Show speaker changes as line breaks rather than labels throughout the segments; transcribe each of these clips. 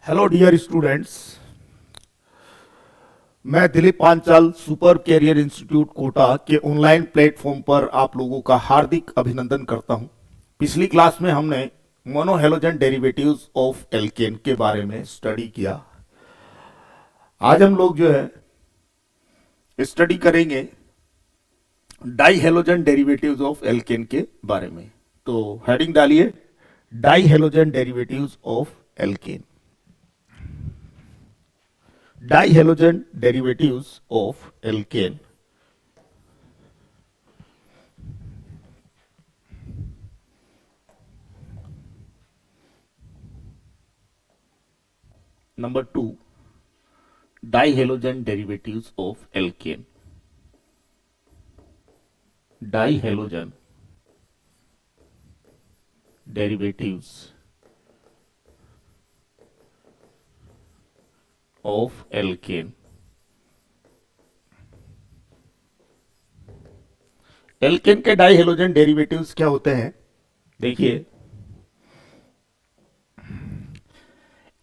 Hello dear students, मैं Dilip Panchal super career institute Kota के online platform पर आप लोगों का हार्दिक अभिनंदन करता हूं। पिछली क्लास में हमने मोनोहेलोजन डेरिवेटिव्स ऑफ एल्केन के बारे में स्टडी किया। आज हम लोग जो है स्टडी करेंगे die halogen derivatives of alkene के बारे में। तो हेडिंग डालिए, die halogen derivatives of alkene. Dihalogen derivatives of alkane. Number 2, dihalogen derivatives of alkane. Dihalogen derivatives of alkane. Alkane के डाई हेलोजन डेरिवेटिव्स क्या होते हैं? देखिए,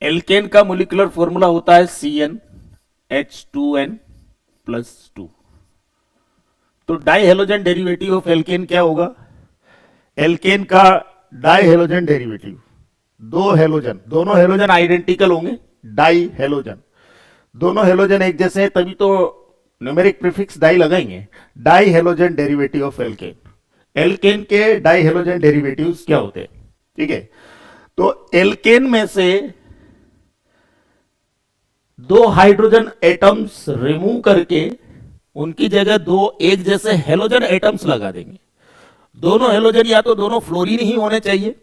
एल्केन का मोलिकुलर फॉर्मूला होता है CnH2n+2। तो dihalogen derivative of alkane क्या होगा? एल्केन का डाई हेलोजन डेरिवेटिव, दो हेलोजन, दोनों हेलोजन आइडेंटिकल होंगे, डाई हेलोजन, दोनों हेलोजन एक जैसे हैं, तभी तो न्यूमेरिक प्रीफिक्स डाई लगाएंगे। Dihalogen derivative of alkane. Alkane के डाई हेलोजन डेरिवेटिव्स क्या होते हैं? ठीक है, तो एल्केन में से दो हाइड्रोजन एटम्स रिमूव करके उनकी जगह दो एक जैसे हेलोजन एटम्स लगा देंगे। दोनों हेलोजन या तो दोनों फ्लोरीन ही होने चाहिए,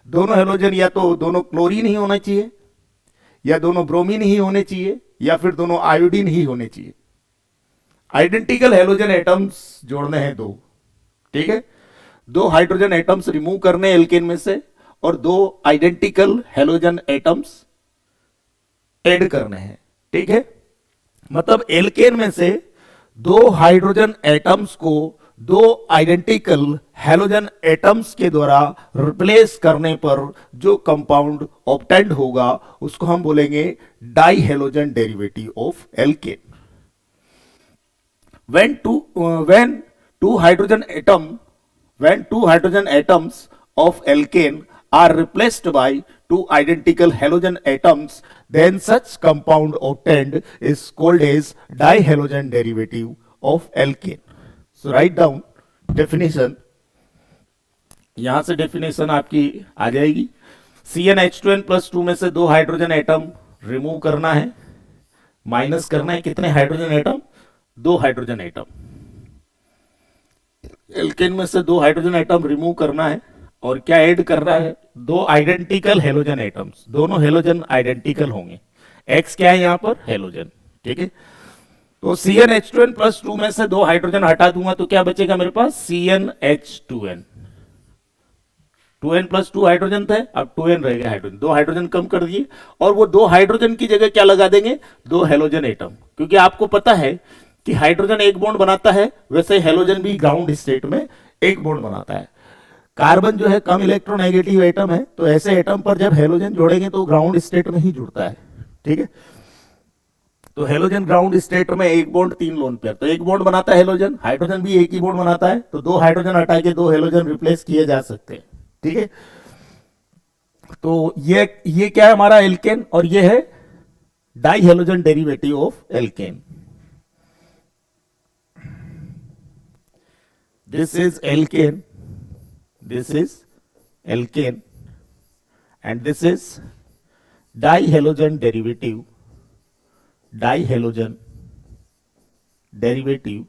दोनों हेलोजन या तो दोनों क्लोरीन ही होना चाहिए, या दोनों ब्रोमीन ही होने चाहिए, या फिर दोनों आयोडीन ही होने चाहिए। आइडेंटिकल हेलोजन एटम्स जोड़ने हैं दो, ठीक है, दो हाइड्रोजन एटम्स रिमूव करने एल्केन में से और दो आइडेंटिकल हेलोजन एटम्स ऐड करने हैं, ठीक है। मतलब एल्केन में से दो हाइड्रोजन एटम्स को दो आइडेंटिकल हेलोजन एटम्स के द्वारा रिप्लेस करने पर जो कंपाउंड ऑब्टेन्ड होगा उसको हम बोलेंगे die halogen derivative of alkene. when two hydrogen atoms of alkane are replaced by two identical halogen atoms, then such compound obtained is called as dihalogen derivative of alkane. So write down definition. यहां से definition आपकी आ जाएगी। CnH2n+2 में से दो hydrogen atom remove करना है, minus करना है। कितने हाइड्रोजन एटम? दो हाइड्रोजन एटम। एल्केन में से दो हाइड्रोजन एटम रिमूव करना है और क्या ऐड करना है? दो आइडेंटिकल हेलोजन एटम्स, दोनों हेलोजन आइडेंटिकल होंगे। एक्स क्या है यहां पर? हेलोजन, ठीक है। तो CnH2n+2 में से दो हाइड्रोजन हटा दूंगा तो क्या बचेगा मेरे पास? CnH2n। 2n+2 हाइड्रोजन थे, अब 2n रह गया हाइड्रोजन, दो हाइड्रोजन कम कर दिए और वो दो हाइड्रोजन की जगह क्या लगा देंगे? दो हेलोजन एटम। क्योंकि आपको पता है कि हाइड्रोजन एक बॉन्ड बनाता है, वैसे हेलोजन भी ग्राउंड स्टेट में एक बॉन्ड बनाता है। कार्बन जो है कम इलेक्ट्रोनेगेटिव एटम है, तो ऐसे एटम पर जब हेलोजन जोड़ेंगे तो ग्राउंड स्टेट में ही जुड़ता है, ठीक है। तो हेलोजन ग्राउंड स्टेट में एक बॉन्ड तीन लोन पेयर, तो एक बॉन्ड बनाता है हेलोजन, हाइड्रोजन भी एक ही बॉन्ड बनाता है, तो दो हाइड्रोजन हटा के दो हेलोजन रिप्लेस किए जा सकते हैं, ठीक है। तो ये क्या है हमारा? एल्केन, और ये है die halogen derivative of alkene. This is alkane, this is alkane, and this is dihalogen derivative, dihalogen derivative,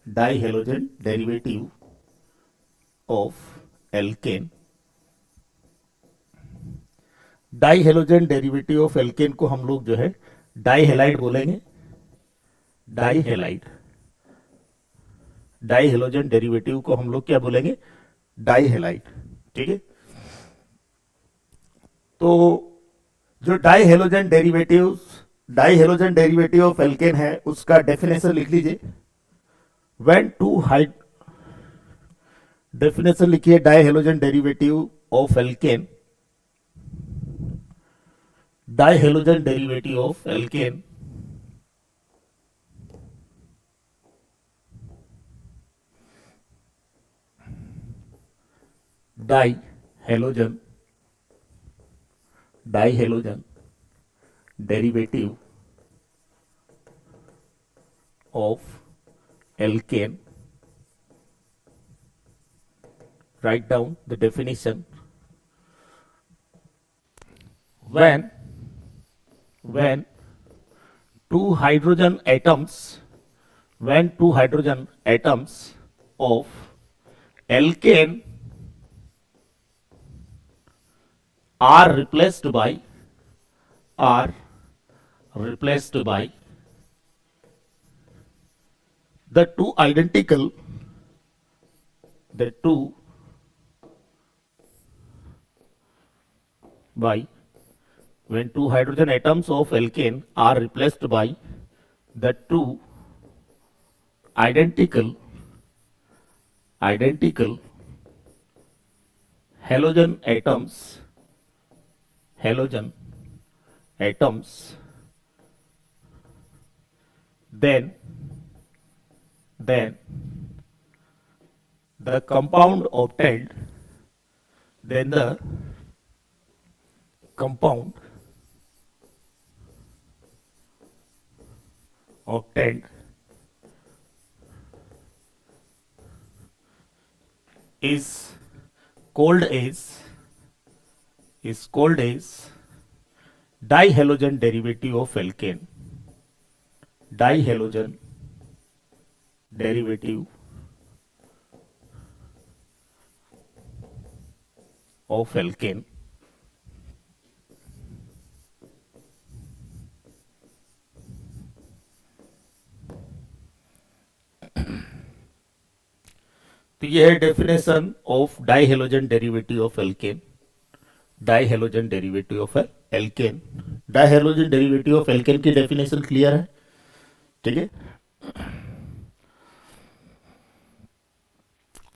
dihalogen derivative of alkane। Dihalogen derivative of alkane को हम लोग जो है डाईहेलाइड बोलेंगे, डाईहेलाइड। डाईहेलोजन डेरिवेटिव को हम लोग क्या बोलेंगे? डाईहेलाइड, ठीक है। तो जो डाईहेलोजन डेरिवेटिव ऑफ एल्केन है उसका डेफिनेशन लिख लीजिए। व्हेन डेफिनेशन लिखिए die halogen derivative of alkene, die halogen derivative of alkene die halogen derivative of alkene. Write down the definition. When two hydrogen atoms of alkane are replaced by the two identical when two hydrogen atoms of alkane are replaced by the two identical halogen atoms, then the compound obtained is called as dihalogen derivative of alkane. Dihalogen derivative of alkane. तो यह है definition of dihalogen derivative of alkane. Dihalogen derivative of alkane, dihalogen derivative of alkane की definition clear है. ठीक है.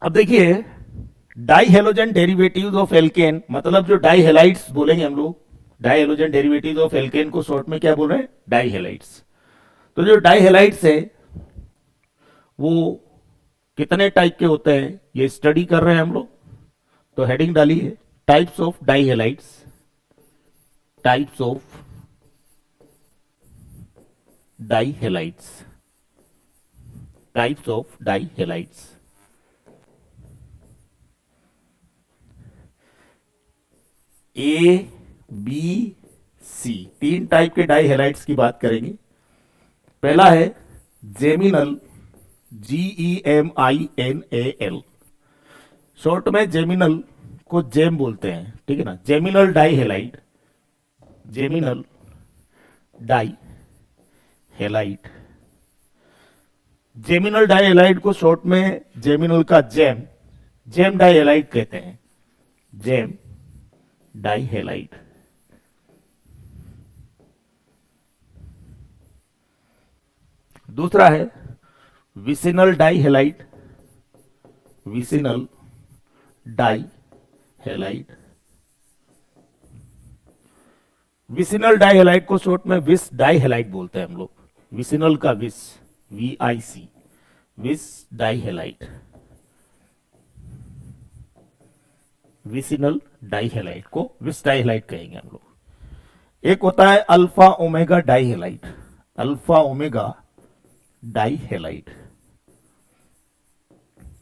अब देखिए डाइहेलोजन derivatives of alkene मतलब जो डाइहेलाइड्स बोलेंगे हम लोग, डाइहेलोजन डेरिवेटिव्स ऑफ एल्केन को शॉर्ट में क्या बोल रहे हैं, डाइहेलाइड्स. तो जो डाइहेलाइड्स है वो कितने टाइप के होते हैं ये स्टडी कर रहे हैं हम लोग. तो हेडिंग डालिए types of dihalides. Types of dihalides. Types of dihalides. A B C तीन टाइप के डाइहेलाइड्स की बात करेंगे. पहला है जेमिनल, GEMINAL. शॉर्ट में जेमिनल को जेम बोलते हैं. ठीक है ना. Geminal dihalide, geminal dihalide. Geminal dihalide को शॉर्ट में जेमिनल का जेम डाइहेलाइड कहते हैं. Gem dihalide. दूसरा है vicinal dihalide. Vicinal dihalide. Vicinal dihalide को शॉर्ट में विस डाइहेलाइड बोलते हैं हम लोग. विसिनल का विस, VIC, विस डाइहेलाइड. विसिनल डाइहेलाइड को विस डाइहेलाइड कहेंगे हम लोग. एक होता है alpha omega dihalide. Alpha omega dihalide.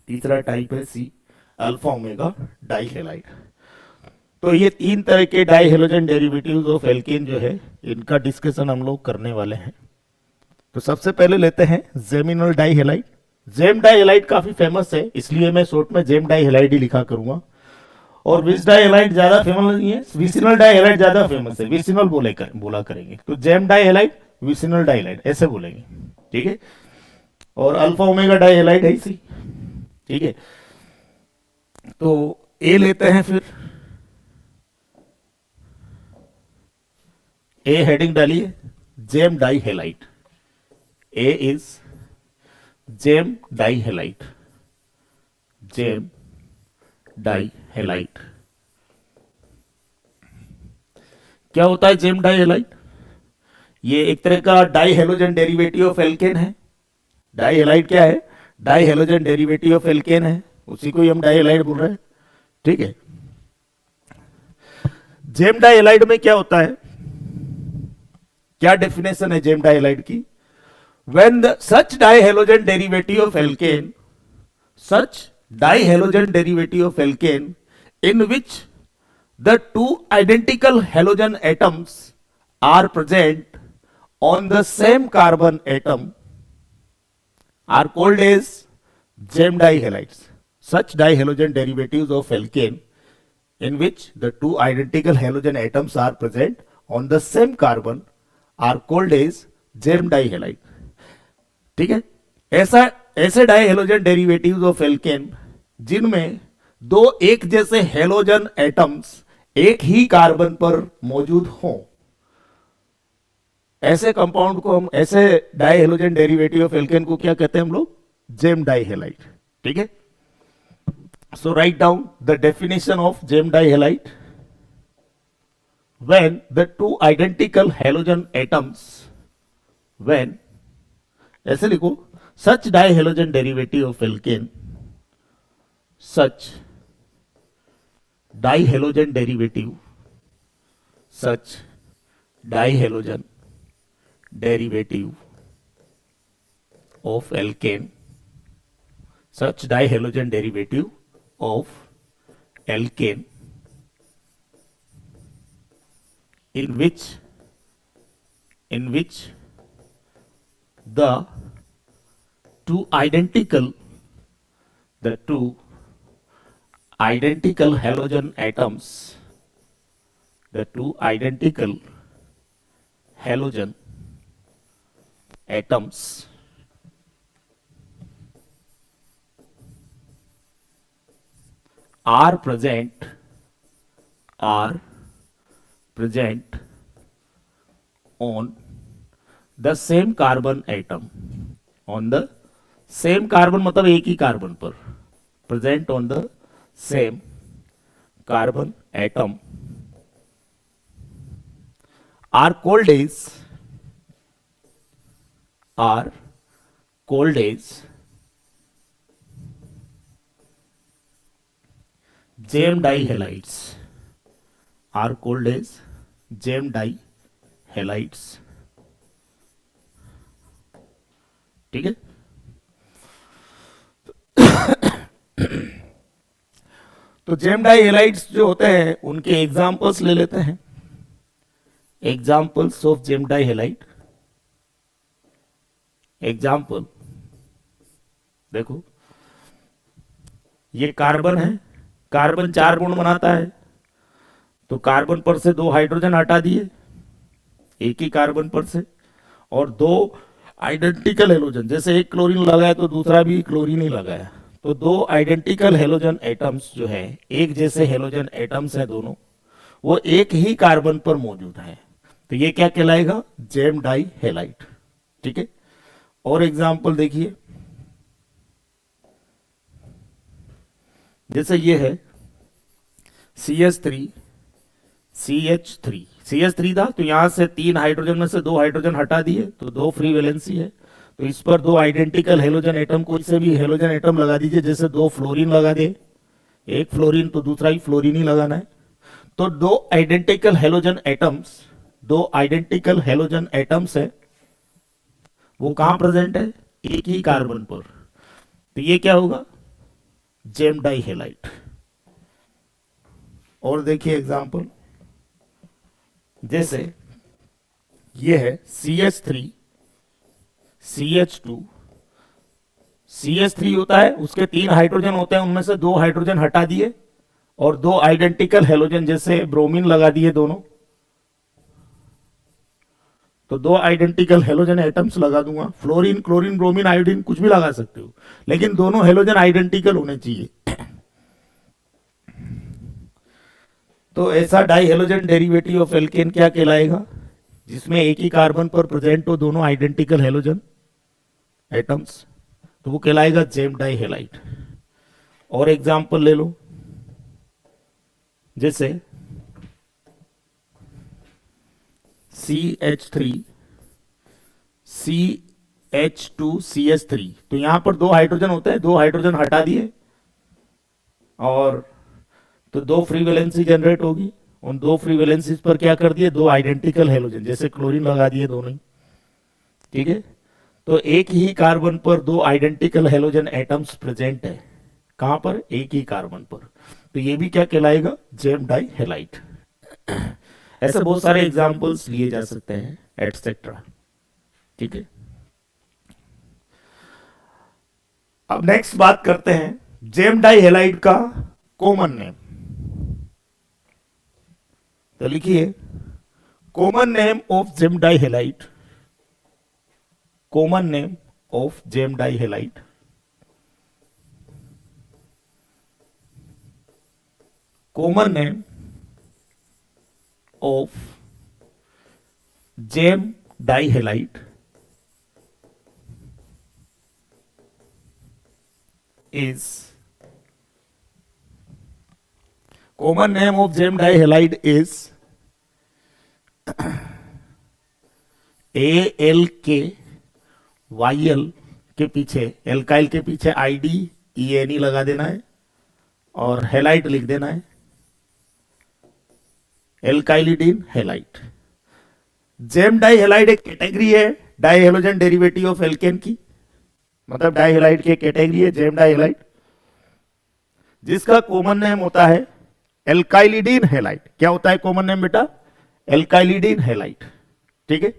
तीसरा टाइप है सी, अल्फा ओमेगा डाइहेलाइड. तो ये तीन तरह के डाइहेलोजन डेरिवेटिव्स ऑफ एल्केन जो है इनका डिस्कशन हम लोग करने वाले हैं. तो सबसे पहले लेते हैं जेमिनल डाइहेलाइड. जेम डाइहेलाइड काफी फेमस है इसलिए मैं शॉर्ट में जेम डाइहेलाइड ही लिखा करूंगा. और विस डाइहेलाइड ज्यादा फेमस नहीं है, विसिनल डाइहेलाइड ज्यादा फेमस है. विसिनल बोला करेंगे. तो जेम डाइहेलाइड, विसिनल डाइहेलाइड ऐसे बोलेंगे. ठीक है. और अल्फा ओमेगा डाइहेलाइड है इसी. ठीक है. तो ए लेते हैं फिर. ए हेडिंग डालिए gem dihalide. A is gem dihalide. Gem dihalide. क्या होता है जेम डाई हेलाइट? ये एक तरह का dihalogen derivative of alkene है। डाई हेलाइट क्या है? Die halogen derivative of alkene है, उसी को ही हम डाई हेलाइट बोल रहे हैं। ठीक है। जेम डाई हेलाइट में क्या होता है, क्या डेफिनेशन है जेम डाई हेलाइट की? When the such dihalogen derivative of alkane, such dihalogen derivative of alkane in which the two identical halogen atoms are present on the same carbon atom are called as gem dihalides. Such dihalogen derivatives of alkane in which the two identical halogen atoms are present on the same carbon are called as gem dihalide. ठीक है। ऐसे डाइहेलोजन derivatives of alkene जिनमें दो एक जैसे halogen atoms एक ही carbon पर मौजूद हों, ऐसे कंपाउंड को हम, ऐसे डाइहेलोजन डेरिवेटिव ऑफ एल्केन को क्या कहते हैं हम लोग? Gem dihalide. ठीक है। So write down the definition of gem dihalide. When the two identical halogen atoms, when, ऐसे लिखो, such dihalogen derivative of alkane, such dihalogen derivative, such dihalogen derivative of alkane, such dihalogen derivative of alkane in which the two identical halogen atoms, the two identical halogen atoms are present on the same carbon atom, on the same carbon मतलब एक ही carbon पर, present on the same carbon atom are called as gem dihalides, are called as gem dihalides। ठीक है। तो GeM dihalides जो होते हैं उनके एग्जांपल्स ले लेते हैं। Examples of gem dihalide. Example देखो, ये कार्बन है, कार्बन 4 गुण बनाता है, तो कार्बन पर से 2 हाइड्रोजन हटा दिए एक ही कार्बन पर से, और 2 आइडेंटिकल हेलोजन, जैसे एक क्लोरीन लगाया तो दूसरा भी क्लोरीन ही लगाया, तो 2 आइडेंटिकल हेलोजन एटम्स जो है, एक जैसे हेलोजन एटम्स हैं दोनों, वो एक ही कार्बन पर मौजूद है, तो ये क्या कहलाएगा? Gem dihalide. ठीक है। और एग्जांपल देखिए, जैसे ये है CH3 CH3 था, तो यहां से 3 हाइड्रोजन में से 2 हाइड्रोजन हटा दिए तो 2 फ्री वैलेंसी है, तो इस पर 2 आइडेंटिकल हेलोजन एटम, कोई से भी हेलोजन एटम लगा दीजिए, जैसे 2 फ्लोरीन लगा दे, एक फ्लोरीन तो दूसरा ही फ्लोरीन ही लगाना है, तो 2 आइडेंटिकल हेलोजन एटम्स है, वो कहां प्रेजेंट है? एक ही कार्बन पर, तो ये क्या होगा? Gem dihalide. और देखिए एग्जांपल, जैसे ये है CH3 CH2, CH3 होता है, उसके 3 हाइड्रोजन होते हैं, उनमें से 2 हाइड्रोजन हटा दिए और 2 आइडेंटिकल हेलोजन जैसे ब्रोमीन लगा दिए दोनों, तो 2 आइडेंटिकल हेलोजन एटम्स लगा दूंगा, फ्लोरीन, क्लोरीन, ब्रोमीन, आयोडीन कुछ भी लगा सकते हो, लेकिन दोनों हेलोजन आइडेंटिकल होने चाहिए। तो ऐसा डाइहेलोजन डेरिवेटिव ऑफ एल्केन क्या कहलाएगा? जिसमें एक ही कार्बन पर प्रेजेंट हो दोनों आइडेंटिकल हेलोजन एटम्स, तो वो कहलाएगा जेम डाइहेलाइड। और एग्जांपल ले लो, जैसे CH3 CH2CH3, तो यहां पर दो हाइड्रोजन होते हैं, दो हाइड्रोजन हटा दिए और तो दो फ्री वैलेंसी जनरेट होगी। उन दो फ्री वैलेंसीज पर क्या कर दिए, दो आइडेंटिकल हेलोजन, जैसे क्लोरीन लगा दिए दोनों ही, ठीक है। तो एक ही कार्बन पर दो आइडेंटिकल हेलोजन एटम्स प्रेजेंट है, कहां पर, एक ही कार्बन पर, तो ये भी क्या कहलाएगा, जेम डाई हेलाइट। ऐसे बहुत सारे एग्जांपल्स लिए जा सकते हैं एटसेट्रा, ठीक है। अब नेक्स्ट बात करते हैं जेम डाई हेलाइट का कॉमन नेम। तो लिखिए common name of gem dihalide, common name of gem dihalide, common name of gem dihalide is common name of gem dihalide is ALKYL के पीछे, alkyl के पीछे IDENE लगा देना है और हेलाइट लिख देना है, एल्काइलिडीन हेलाइट। जेम डाई हेलाइड एक कैटेगरी है die halogen derivative of alkane की, मतलब डाइहेलाइड की कैटेगरी है जेम डाइहेलाइड, जिसका कॉमन नेम होता है एल्काइलिडीन हेलाइड। क्या होता है कॉमन नेम बेटा, एल्काइलिडीन हेलाइड, ठीक है।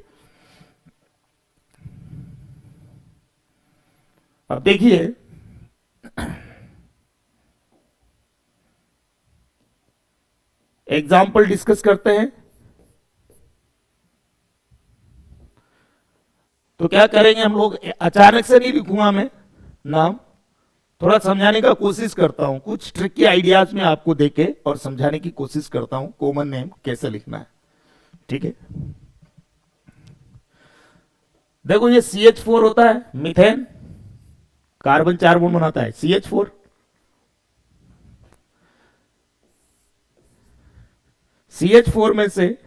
अब देखिए एग्जाम्पल डिस्कस करते हैं। तो क्या करेंगे हम लोग, अचानक से नहीं लिखूंगा मैं नाम, थोड़ा समझाने का कोशिश करता हूं, कुछ ट्रिकी आइडियाज में आपको देके और समझाने की कोशिश करता हूं कॉमन नेम कैसे लिखना है, ठीक है। देखो ये CH4 होता है, मीथेन, कार्बन 4 बॉन्ड बनाता है CH4, CH4 में से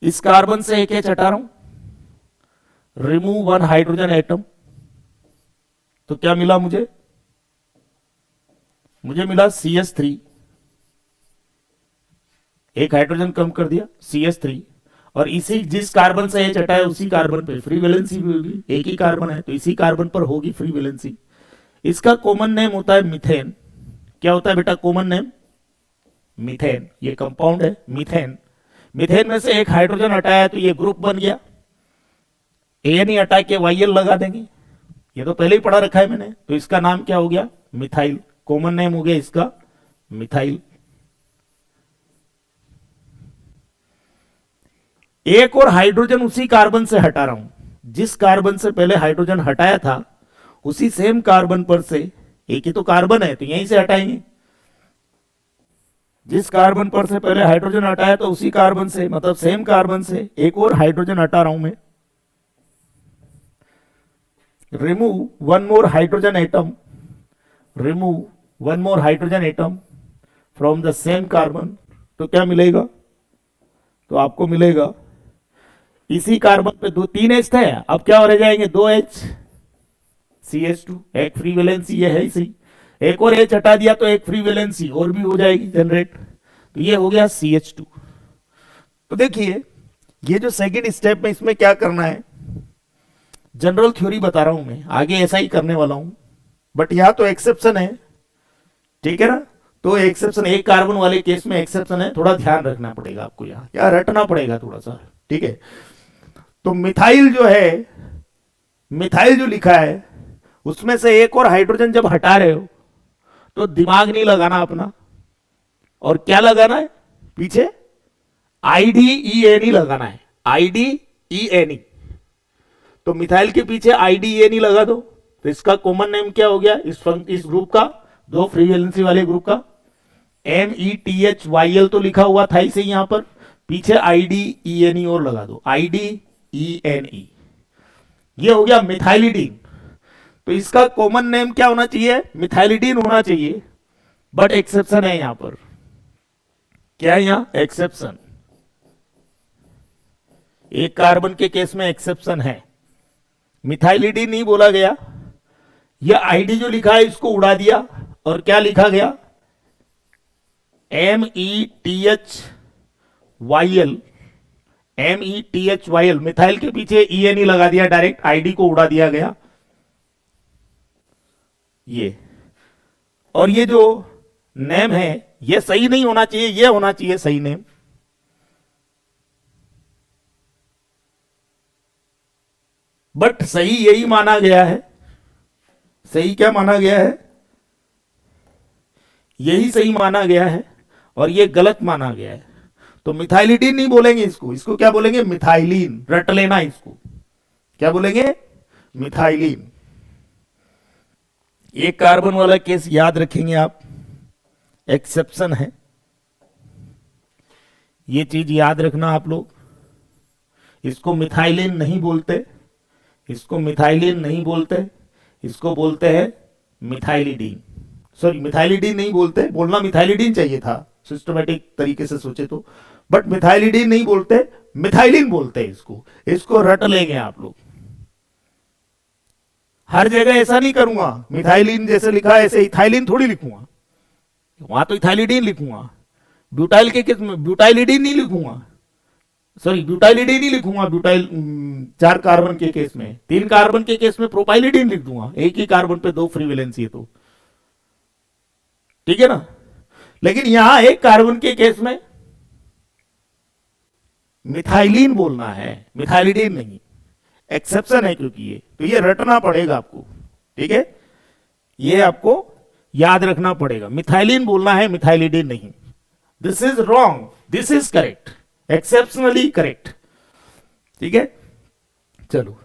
इस कार्बन से एक H हटा रहा हूं, रिमूव वन हाइड्रोजन एटम, तो क्या मिला मुझे मिला CH3, एक हाइड्रोजन कम कर दिया CH3, और इसी जिस कार्बन से H हटाया उसी कार्बन पे फ्री वैलेंसी भी होगी, एक ही कार्बन है तो इसी कार्बन पर होगी फ्री वैलेंसी। इसका कॉमन नेम होता है मीथेन। क्या होता है बेटा कॉमन नेम, मीथेन। ये कंपाउंड है मीथेन। मीथेन में से एक हाइड्रोजन हटाया तो ये ग्रुप बन गया, ANE हटा के YL लगा देंगे, ये तो पहले ही पढ़ा रखा है मैंने, तो इसका नाम क्या हो गया, मिथाइल। कॉमन नेम हो गया इसका मिथाइल। एक और हाइड्रोजन उसी कार्बन से हटा रहा हूं, जिस कार्बन से पहले हाइड्रोजन हटाया था उसी सेम कार्बन पर से, एक ही तो कार्बन है तो यहीं से हटाएंगे, जिस कार्बन पर से पहले हाइड्रोजन हटाया तो उसी कार्बन से, मतलब सेम कार्बन से एक और हाइड्रोजन हटा रहा हूं मैं, remove one more hydrogen atom, remove one more hydrogen atom from the same carbon, तो क्या मिलेगा, तो आपको मिलेगा इसी कार्बन पे दो 3 H थे, अब क्या रह जाएंगे 2 H, CH2, एक फ्री वैलेंसी ये है इसी, एक और H हटा दिया तो एक फ्री वैलेंसी और भी हो जाएगी जनरेट, तो ये हो गया CH2। तो देखिए ये जो सेकंड स्टेप में इसमें क्या करना है, जनरल थ्योरी बता रहा हूं मैं, आगे ऐसा ही करने वाला हूं, बट यहां तो एक्सेप्शन है, ठीक है ना। तो एक्सेप्शन एक कार्बन वाले केस में एक्सेप्शन है, थोड़ा ध्यान रखना पड़ेगा आपको, यहां क्या रटना पड़ेगा थोड़ा सा, ठीक है। तो मिथाइल जो है, मिथाइल जो लिखा है उसमें से एक और हाइड्रोजन जब हटा रहे हो तो दिमाग नहीं लगाना अपना, और क्या लगाना है पीछे, IDENE लगाना है, IDENE। तो मिथाइल के पीछे IDENE लगा दो, तो इसका कॉमन नेम क्या हो गया, इस ग्रुप का, दो फ्री वैलेंसी वाले ग्रुप का, METHYL तो लिखा हुआ था इसे, यहां पर पीछे IDENE और लगा दो, IDENE, ये हो गया मिथाइलिडीन। तो इसका कॉमन नेम क्या होना चाहिए, मिथाइलिडीन होना चाहिए, बट एक्सेप्शन है यहां पर, क्या है यहां एक्सेप्शन, एक कार्बन के केस में एक्सेप्शन है, मिथाइलिडीन नहीं बोला गया, यह आईडी जो लिखा है इसको उड़ा दिया और क्या लिखा गया METHYL, METHYL, मिथाइल के पीछे ENE लगा दिया, डायरेक्ट आईडी को उड़ा दिया गया ये। और ये जो नेम है ये सही नहीं होना चाहिए, ये होना चाहिए सही नेम। बट सही यही माना गया है, सही क्या माना गया है, यही सही माना गया है और ये गलत माना गया है। तो मिथाइलिडीन नहीं बोलेंगे इसको, इसको क्या बोलेंगे मिथाइलिन, रट लेना इसको, क्या बोलेंगे मिथाइलिन। एक कार्बन वाला केस याद रखेंगे आप, एक्सेप्शन है, ये चीज याद रखना आप लोग। इसको मिथाइलिन नहीं बोलते, इसको मिथाइलिन नहीं बोलते, इसको बोलते हैं मिथाइलिडीन। सॉरी मिथाइलिडीन नहीं बोलते, बोलना मिथाइलिडीन चाहिए था सिस्टमेटिक तरीके से सोचे तो, बट मिथाइलिडीन नहीं बोलते, मिथाइलिन बोलते हैं इसको। इसको रट लेंगे आप लोग, हर जगह ऐसा नहीं करूंगा, मिथाइलिन जैसे लिखा है ऐसे इथाइलिन थोड़ी लिखूंगा, वहां तो इथाइलिडीन लिखूंगा। ब्यूटाइल के केस में ब्यूटाइलिडीन नहीं लिखूंगा, सॉरी ब्यूटाइलिडीन नहीं लिखूंगा। ब्यूटाइल 4 कार्बन के केस में, 3 कार्बन के केस में प्रोपाइलिडीन लिख दूंगा, एक ही कार्बन पे 2 फ्री वैलेंसी है तो ठीक है ना। लेकिन यहां एक कार्बन के केस में मिथाइलिन बोलना है, मिथाइलिडीन नहीं, एक्सेप्शन है क्योंकि ये, तो ये रटना पड़ेगा आपको, ठीक है, ये आपको याद रखना पड़ेगा, मिथाइलिन बोलना है, मिथाइलिडीन नहीं। This is wrong, this is correct, exceptionally correct, ठीक है। चलो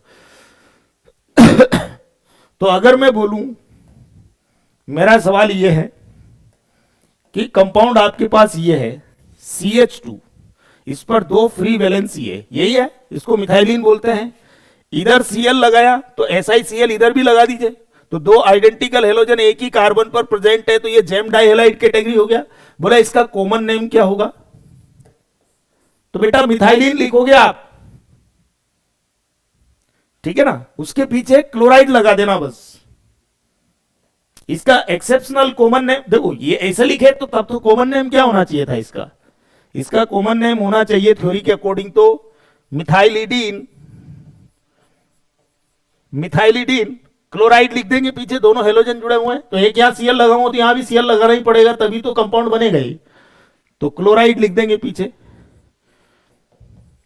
तो अगर मैं बोलूं, मेरा सवाल यह है कि कंपाउंड आपके पास ये है CH2, इस पर 2 फ्री वैलेंसी है, यही है, इसको मिथाइलिन बोलते हैं। इधर Cl लगाया तो SiCl इधर भी लगा दीजिए, तो 2 आइडेंटिकल हेलोजन एक ही कार्बन पर प्रेजेंट है, तो ये जेम डाइहेलाइड कैटेगरी हो गया। बोला इसका कॉमन नेम क्या होगा, तो बेटा मिथाइलिन लिखोगे आप, ठीक है ना, उसके पीछे क्लोराइड लगा देना बस। इसका एक्सेप्शनल कॉमन नेम देखो, ये ऐसे लिखे तो तब तो कॉमन नेम क्या होना चाहिए था इसका, इसका कॉमन नेम होना चाहिए थ्योरी के अकॉर्डिंग तो मिथाइलिडीन, मिथाइलिडीन क्लोराइड लिख देंगे पीछे, दोनों हेलोजन जुड़े हुए हैं, तो एक यहां Cl लगाऊंगा तो यहां भी Cl लगाना ही पड़ेगा, तभी तो कंपाउंड बनेगा ही, तो क्लोराइड लिख देंगे पीछे।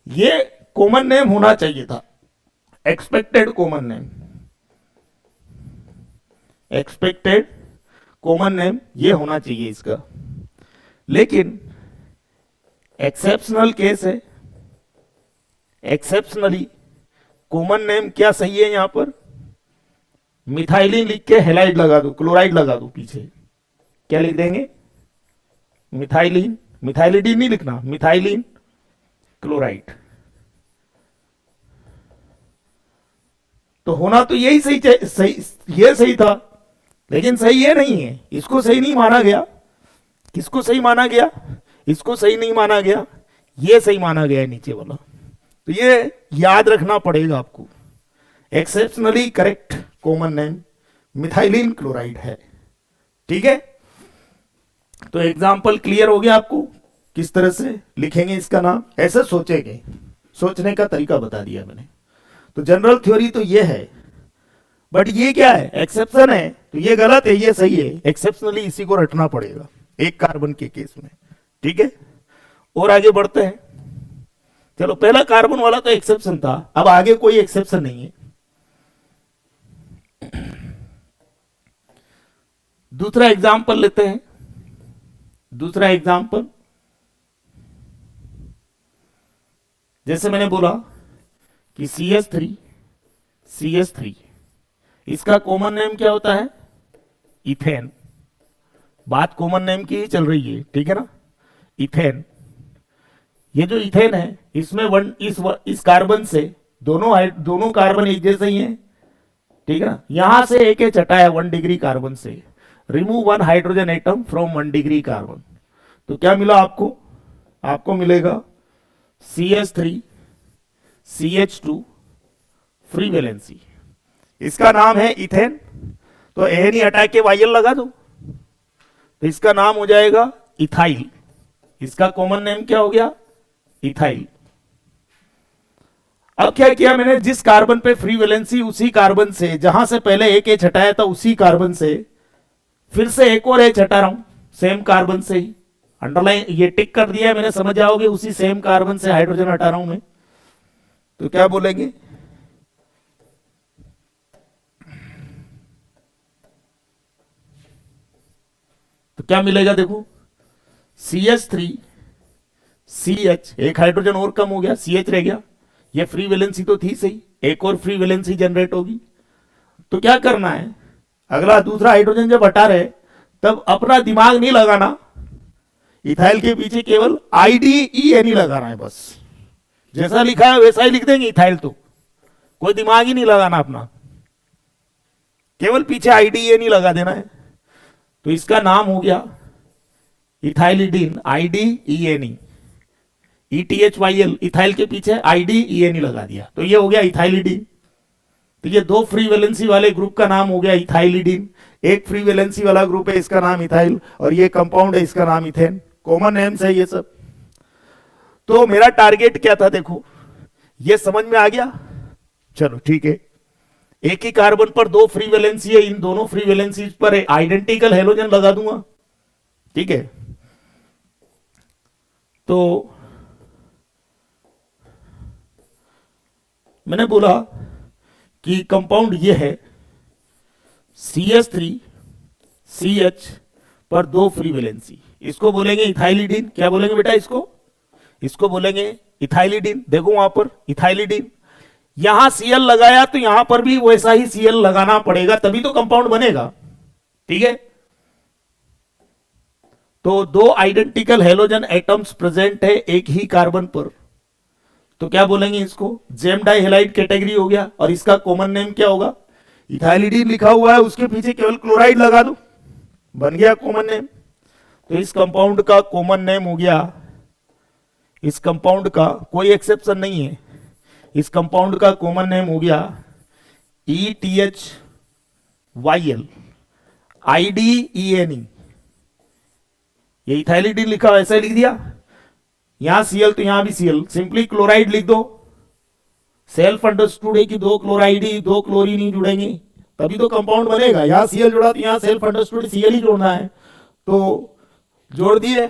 ये कॉमन नेम होना चाहिए था, expected common name, expected common name ये होना चाहिए इसका। लेकिन एक्सेप्शनल केस है, एक्सेप्शनली कॉमन नेम क्या सही है, यहां पर मिथाइलिन लिख के हेलाइड लगा दो, क्लोराइड लगा दो पीछे, क्या लिख देंगे मिथाइलिन, मिथाइलिडीन नहीं लिखना, मिथाइलिन क्लोराइड। तो होना तो यही सही, ये सही था, लेकिन सही ये नहीं है, इसको सही नहीं माना गया। किसको सही माना गया, इसको सही नहीं माना गया, ये सही माना गया है नीचे वाला। तो ये याद रखना पड़ेगा आपको, exceptionally correct common name methylene chloride है, ठीक है। तो एग्जाम्पल क्लियर हो गया आपको, किस तरह से लिखेंगे इसका नाम, ऐसे सोचेंगे, सोचने का तरीका बता दिया मैंने। तो जनरल थ्योरी तो ये है, बट ये क्या है, एक्सेप्शन है, तो ये गलत है, ये सही है, एक्सेप्शनली इसी को रटना पड़ेगा एक कार्बन के केस में, ठीक है। और आगे बढ़ते हैं, चलो पहला कार्बन वाला तो एक्सेप्शन था, अब आगे कोई एक्सेप्शन नहीं है। दूसरा एग्जाम्पल लेते हैं, दूसरा एग्जाम्पल, जैसे मैंने बोला कि CH3 इसका कॉमन नेम क्या होता है, इथेन। बात कॉमन नेम की ही चल रही है, ठीक है ना, इथेन। ये जो इथेन है इसमें इस कार्बन से दोनों कार्बन एक जैसे ही हैं, ठीक है ना। यहां से एक एच हटाया 1 डिग्री कार्बन से, remove 1 hydrogen atom from 1 degree carbon, तो क्या मिला आपको आपको मिलेगा CH3CH2 फ्री वैलेंसी, इसका नाम है इथेन। तो एन ही हटा के वाई एल लगा दो, तो इसका नाम हो जाएगा इथाइल। इसका कॉमन नेम क्या हो गया? इथाइल। अब क्या किया मैंने, जिस कार्बन पे फ्री वैलेंसी उसी कार्बन से, जहां से पहले एक एच हटाया था उसी कार्बन से फिर से एक और एच हटा रहा हूं, सेम कार्बन से ही। अंडरलाइन ये टिक कर दिया है मैंने, समझ जाओगे उसी सेम कार्बन से हाइड्रोजन हटा रहा हूं मैं। तो क्या बोलेंगे? तो क्या मिलेगा देखो, CH3CH, एक हाइड्रोजन और कम हो गया, CH रह गया। ये फ्री वैलेंसी तो थी सही, एक और फ्री वैलेंसी जनरेट होगी। तो क्या करना है, अगला दूसरा हाइड्रोजन जब हटा रहे तब अपना दिमाग नहीं लगाना, इथाइल के पीछे केवल IDEN ही लगाना है बस। जैसा लिखा है वैसा ही लिख देंगे इथाइल, तो कोई दिमाग ही नहीं लगाना अपना, केवल पीछे IDEN ही लगा देना है। तो इसका नाम हो गया इथाइलिडीन, IDENE, ETHYL, इथाइल के पीछे IDENE लगा दिया, तो ये हो गया इथाइलिडीन। तो ये दो फ्री वैलेंसी वाले ग्रुप का नाम हो गया इथाइलिडीन, एक फ्री वैलेंसी वाला ग्रुप है इसका नाम इथाइल, और ये कंपाउंड है इसका नाम इथेन। कॉमन नेम्स है ये सब। तो मेरा टारगेट क्या था देखो, ये समझ में आ गया? चलो ठीक है, एक ही कार्बन पर दो फ्री वैलेंसी है, इन दोनों फ्री वैलेंसी पर आइडेंटिकल हेलोजन लगा दूंगा, ठीक है। तो मैंने बोला कि कंपाउंड ये है CH3CH पर दो फ्री वैलेंसी, इसको बोलेंगे इथाइलिडीन। क्या बोलेंगे बेटा इसको? इसको बोलेंगे इथाइलिडीन। देखो वहां पर इथाइलिडीन, यहां Cl लगाया तो यहां पर भी वैसा ही Cl लगाना पड़ेगा, तभी तो कंपाउंड बनेगा, ठीक है। तो दो आइडेंटिकल हेलोजन एटम्स प्रेजेंट है एक ही कार्बन पर, तो क्या बोलेंगे इसको? जेम डाई हेलाइड कैटेगरी हो गया, और इसका कॉमन नेम क्या होगा? इथाइलिडीन लिखा हुआ है, उसके पीछे केवल क्लोराइड लगा दो, बन गया कॉमन नेम। तो इस कंपाउंड का कॉमन नेम हो गया, इस कंपाउंड का कोई एक्सेप्शन नहीं है, इस कंपाउंड का कॉमन नेम हो गया ETHYL, IDENE। ये इथाइलिडीन लिखा हुआ ऐसा लिख दिया, यहां Cl तो यहां भी Cl, सिंपली क्लोराइड लिख दो। सेल्फ अंडरस्टूड है कि दो क्लोराइड ही, दो क्लोरीन ही जुड़ेंगे तभी तो कंपाउंड बनेगा। यहां Cl जोड़ा तो यहां सेल्फ अंडरस्टूड Cl ही जोड़ना है, तो जोड़ दिए।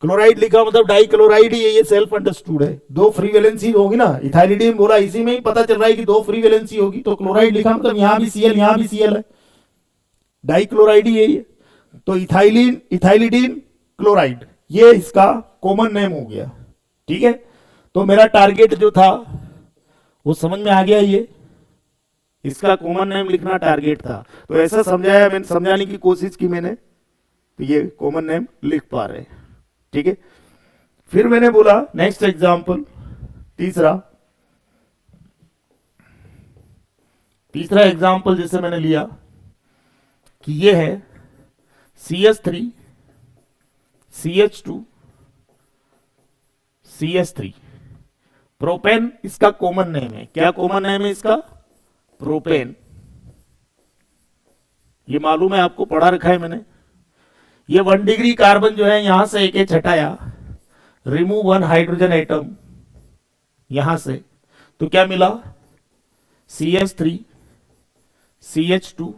क्लोराइड लिखा मतलब डाई क्लोराइड ही है, ये सेल्फ अंडरस्टूड है। दो फ्री वैलेंसी होगी ना, इथाइलिडीन बोला इसी में ही पता चल रहा है कि दो फ्री वैलेंसी होगी, तो क्लोराइड लिखा मतलब यहां भी Cl यहां भी Cl है, डाई क्लोराइड ही है। तो इथाइलिन, इथाइलिडीन, क्लोराइड, ये इसका कॉमन नेम हो गया, ठीक है। तो मेरा टारगेट जो था वो समझ में आ गया, ये इसका कॉमन नेम लिखना टारगेट था। तो ऐसा समझाया मैंने, समझाने की कोशिश की मैंने, तो ये कॉमन नेम लिख पा रहे, ठीक है। फिर मैंने बोला नेक्स्ट एग्जांपल, तीसरा एग्जांपल जैसे मैंने लिया कि ये है CH3 CH2 CH3 प्रोपेन, इसका कॉमन नेम है। क्या कॉमन नेम है इसका? प्रोपेन। ये मालूम है आपको, पढ़ा रखा है मैंने। ये 1 डिग्री कार्बन जो है यहां से एक एच हटाया, रिमूव 1 हाइड्रोजन एटम यहां से, तो क्या मिला? CH3 CH2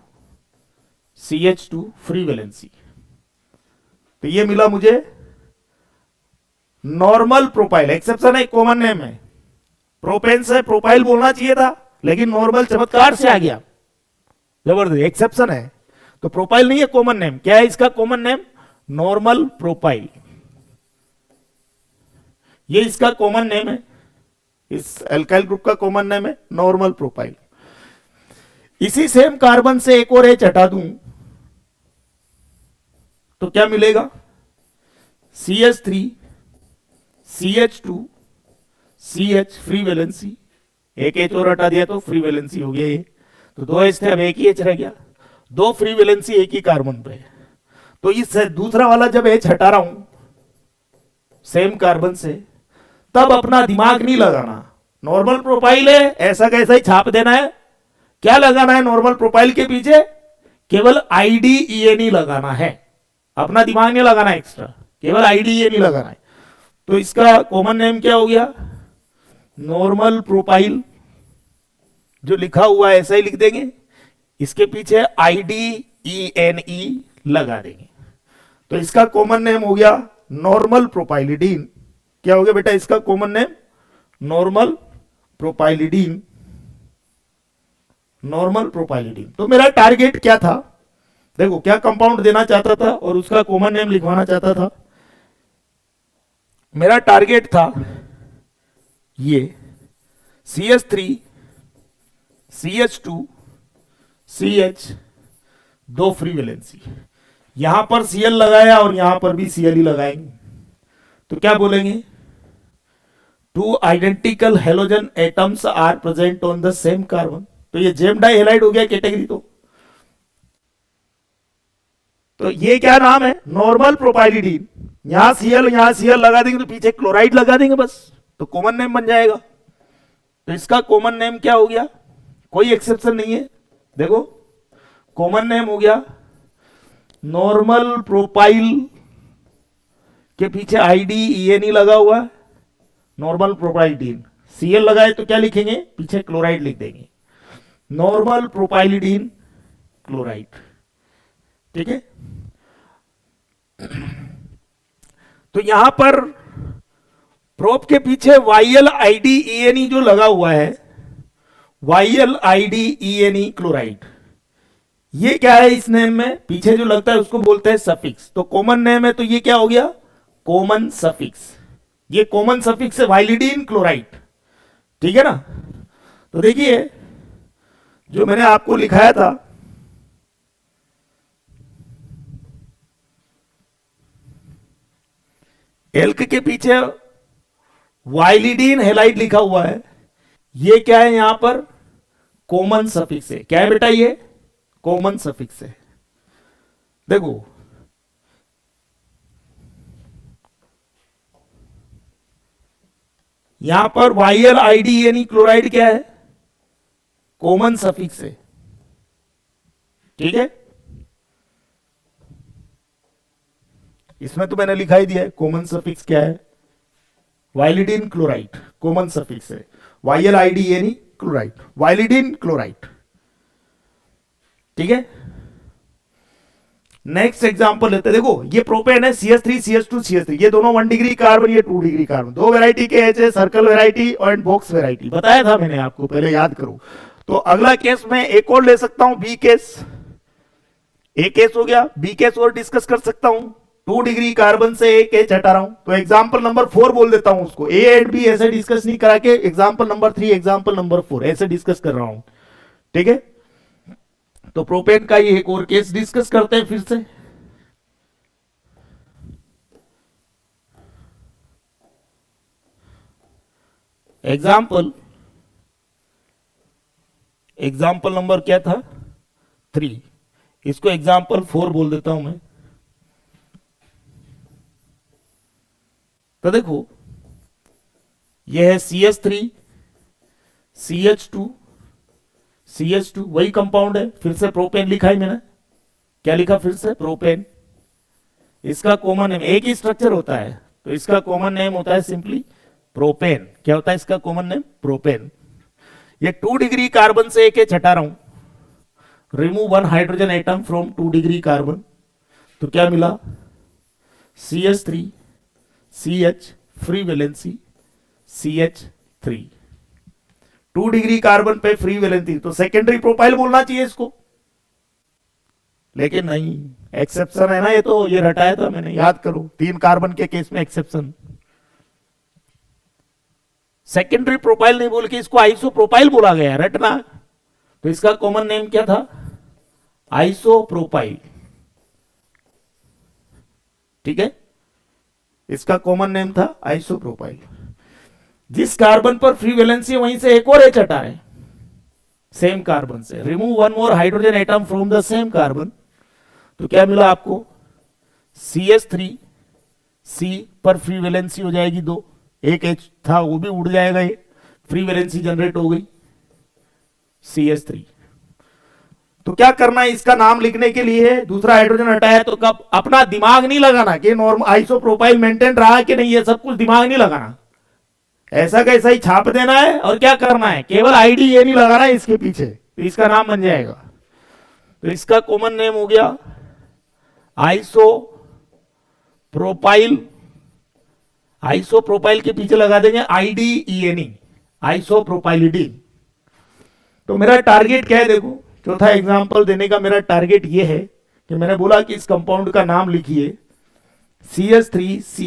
CH2 free valency. तो ये मिला मुझे नॉर्मल प्रोपाइल, एक्सेप्शन है, कॉमन नेम है। प्रोपेन से प्रोपाइल बोलना चाहिए था, लेकिन नॉर्मल चमत्कार से आ गया, जबरदस्त, एक्सेप्शन है। तो प्रोपाइल नहीं है कॉमन नेम, क्या है इसका कॉमन नेम? Normal propyl. ये इसका कॉमन नेम है, इस एल्काइल ग्रुप का कॉमन नेम है नॉर्मल प्रोपाइल। इसी सेम कार्बन से एक और एच हटा दूं तो क्या मिलेगा? CH3 CH2 CH free valency, एक एच और हटा दिया तो फ्री वैलेंसी हो गया ये। तो दो एच थे, अब एक ही एच रह गया, दो फ्री वैलेंसी एक ही कार्बन पे। तो इस दूसरा वाला जब एच हटा रहा हूं सेम कार्बन से, तब अपना दिमाग नहीं लगाना। नॉर्मल प्रोफाइल है, ऐसा कैसा ही छाप देना है। क्या लगाना है नॉर्मल प्रोफाइल के पीछे? केवल IDENE लगाना है, अपना दिमाग नहीं लगाना एक्स्ट्रा, केवल IDENE लगाना है। तो इसका कॉमन नेम क्या हो गया? Normal profile. जो लिखा हुआ है ऐसा ही लिख देंगे, इसके पीछे IDENE लगा देंगे। तो इसका कॉमन नेम हो गया नॉर्मल प्रोपाइलिडीन। क्या हो गया बेटा इसका कॉमन नेम? नॉर्मल प्रोपाइलिडीन। नॉर्मल प्रोपाइलिडीन। तो मेरा टारगेट क्या था? देखो क्या कंपाउंड देना चाहता था और उसका कॉमन नेम लिखवाना चाहता था। मेरा टारगेट था ये CH3 CH2 CH, दो फ्री वैलेंसी। यहां पर Cl लगाया और यहां पर भी Cl ही लगाएंगे। तो क्या बोलेंगे? Two identical halogen atoms are present on the same carbon. तो ये जेम डाई हेलाइड हो गया कैटेगरी। तो ये क्या नाम है? नॉर्मल प्रोपाइलिडीन। यहां Cl लगा देंगे तो पीछे क्लोराइड लगा देंगे बस, तो कॉमन नेम बन जाएगा। तो इसका कॉमन नेम क्या हो गया? कोई एक्सेप्शन नहीं है। देखो कॉमन नेम हो गया नॉर्मल प्रोपाइल के पीछे IDENE लगा हुआ, नॉर्मल प्रोपाइलिडीन। Cl लगाए तो क्या लिखेंगे? पीछे क्लोराइड लिख देंगे, नॉर्मल प्रोपाइलिडीन क्लोराइड। ठीक है। तो यहां पर प्रोप के पीछे YLIDENE जो लगा हुआ है, YLIDENE क्लोराइड, ये क्या है इस नेम में? पीछे जो लगता है उसको बोलते हैं सफिक्स। तो कॉमन नेम है तो ये क्या हो गया? Common suffix. ये कॉमन सफिक्स है वाइलिडीन क्लोराइड। ठीक है ना। तो देखिए जो मैंने आपको लिखाया था, एल्क के पीछे वाइलिडीन हेलाइड लिखा हुआ है, ये क्या है? यहां पर कॉमन सफिक्स है। क्या है बेटा? ये कॉमन सफिक्स है। देखो यहां पर YLIDENE क्लोराइड क्या है? कॉमन सफिक्स है। ठीक है। इसमें तो मैंने लिखा ही दिया है कॉमन सफिक्स क्या है। वाइलिडीन क्लोराइड कॉमन सफिक्स है, YLIDENE क्लोराइड, वाइलिडीन क्लोराइड। ठीक है। नेक्स्ट एग्जांपल लेते हैं। देखो ये प्रोपेन है, CH3 CH2 CH3, ये दोनों 1 डिग्री कार्बन, ये 2 डिग्री कार्बन। दो वैरायटी के एच है, सर्कल वैरायटी और बॉक्स वैरायटी। बताया था मैंने आपको, पहले याद करो। तो अगला केस में एक और ले सकता हूं, बी केस। ए केस हो गया, बी केस और डिस्कस कर सकता हूं। 2 डिग्री कार्बन से एक एच हटा रहा हूं, तो एग्जांपल नंबर 4 बोल देता हूं उसको। ए एंड बी ऐसे डिस्कस नहीं करा के एग्जांपल नंबर 3 एग्जांपल नंबर 4 ऐसे डिस्कस कर रहा हूं। ठीक है। तो प्रोपेन का ये एक और केस डिस्कस करते हैं फिर से। एग्जाम्पल नंबर क्या था? 3। इसको एग्जाम्पल 4 बोल देता हूं मैं। तो देखो यह है CH3 CH2 CH2, वही कंपाउंड है। फिर से प्रोपेन लिखा है मैंने। क्या लिखा? फिर से प्रोपेन। इसका कॉमन नेम, एक ही स्ट्रक्चर होता है तो इसका कॉमन नेम होता है सिंपली प्रोपेन। क्या होता है इसका कॉमन नेम? प्रोपेन। ये 2 डिग्री कार्बन से एक एच हटा रहा हूं। Remove 1 hydrogen atom from 2 degree carbon. तो क्या मिला? CH3 CH free valency CH3। 2 degree carbon पे फ्री वैलेंसी, तो सेकेंडरी प्रोफाइल बोलना चाहिए इसको, लेकिन नहीं, एक्सेप्शन है ना ये। तो ये हटाया था मैंने, याद करो। 3 कार्बन के केस में एक्सेप्शन। सेकेंडरी प्रोफाइल नहीं बोल के इसको आइसो प्रोफाइल बोला गया, रटना। तो इसका कॉमन नेम क्या था? Iso profile. ठीक है। इसका कॉमन नेम था आइसो प्रोफाइल। जिस कार्बन पर फ्री वैलेंसी है वहीं से एक और एच हटा रहे हैं, सेम कार्बन से। Remove 1 more hydrogen atom from the same carbon. तो क्या मिला आपको? CH3 सी पर फ्री वैलेंसी हो जाएगी 2, एक H था वो भी उड़ जाएगा, ये फ्री वैलेंसी जनरेट हो गई CH3। तो क्या करना है, इसका नाम लिखने के लिए दूसरा हाइड्रोजन हटाया तो कब अपना दिमाग नहीं लगाना कि नॉर्मल आइसोप्रोपाइल मेंटेन रहा कि नहीं, ये सब कुछ दिमाग नहीं लगाना, ऐसा कैसा ही छाप देना है। और क्या करना है, केवल आईडी ये नहीं लगाना है इसके पीछे, तो इसका नाम बन जाएगा। तो इसका कॉमन नेम हो गया आइसोप्रोपाइल, आइसोप्रोपाइल के पीछे लगा देंगे IDENE, आइसोप्रोपाइलिडीन। तो मेरा टारगेट क्या है, देखो चौथा एग्जांपल देने का मेरा टारगेट ये है कि मैंने बोला कि इस कंपाउंड का नाम लिखिए CH3C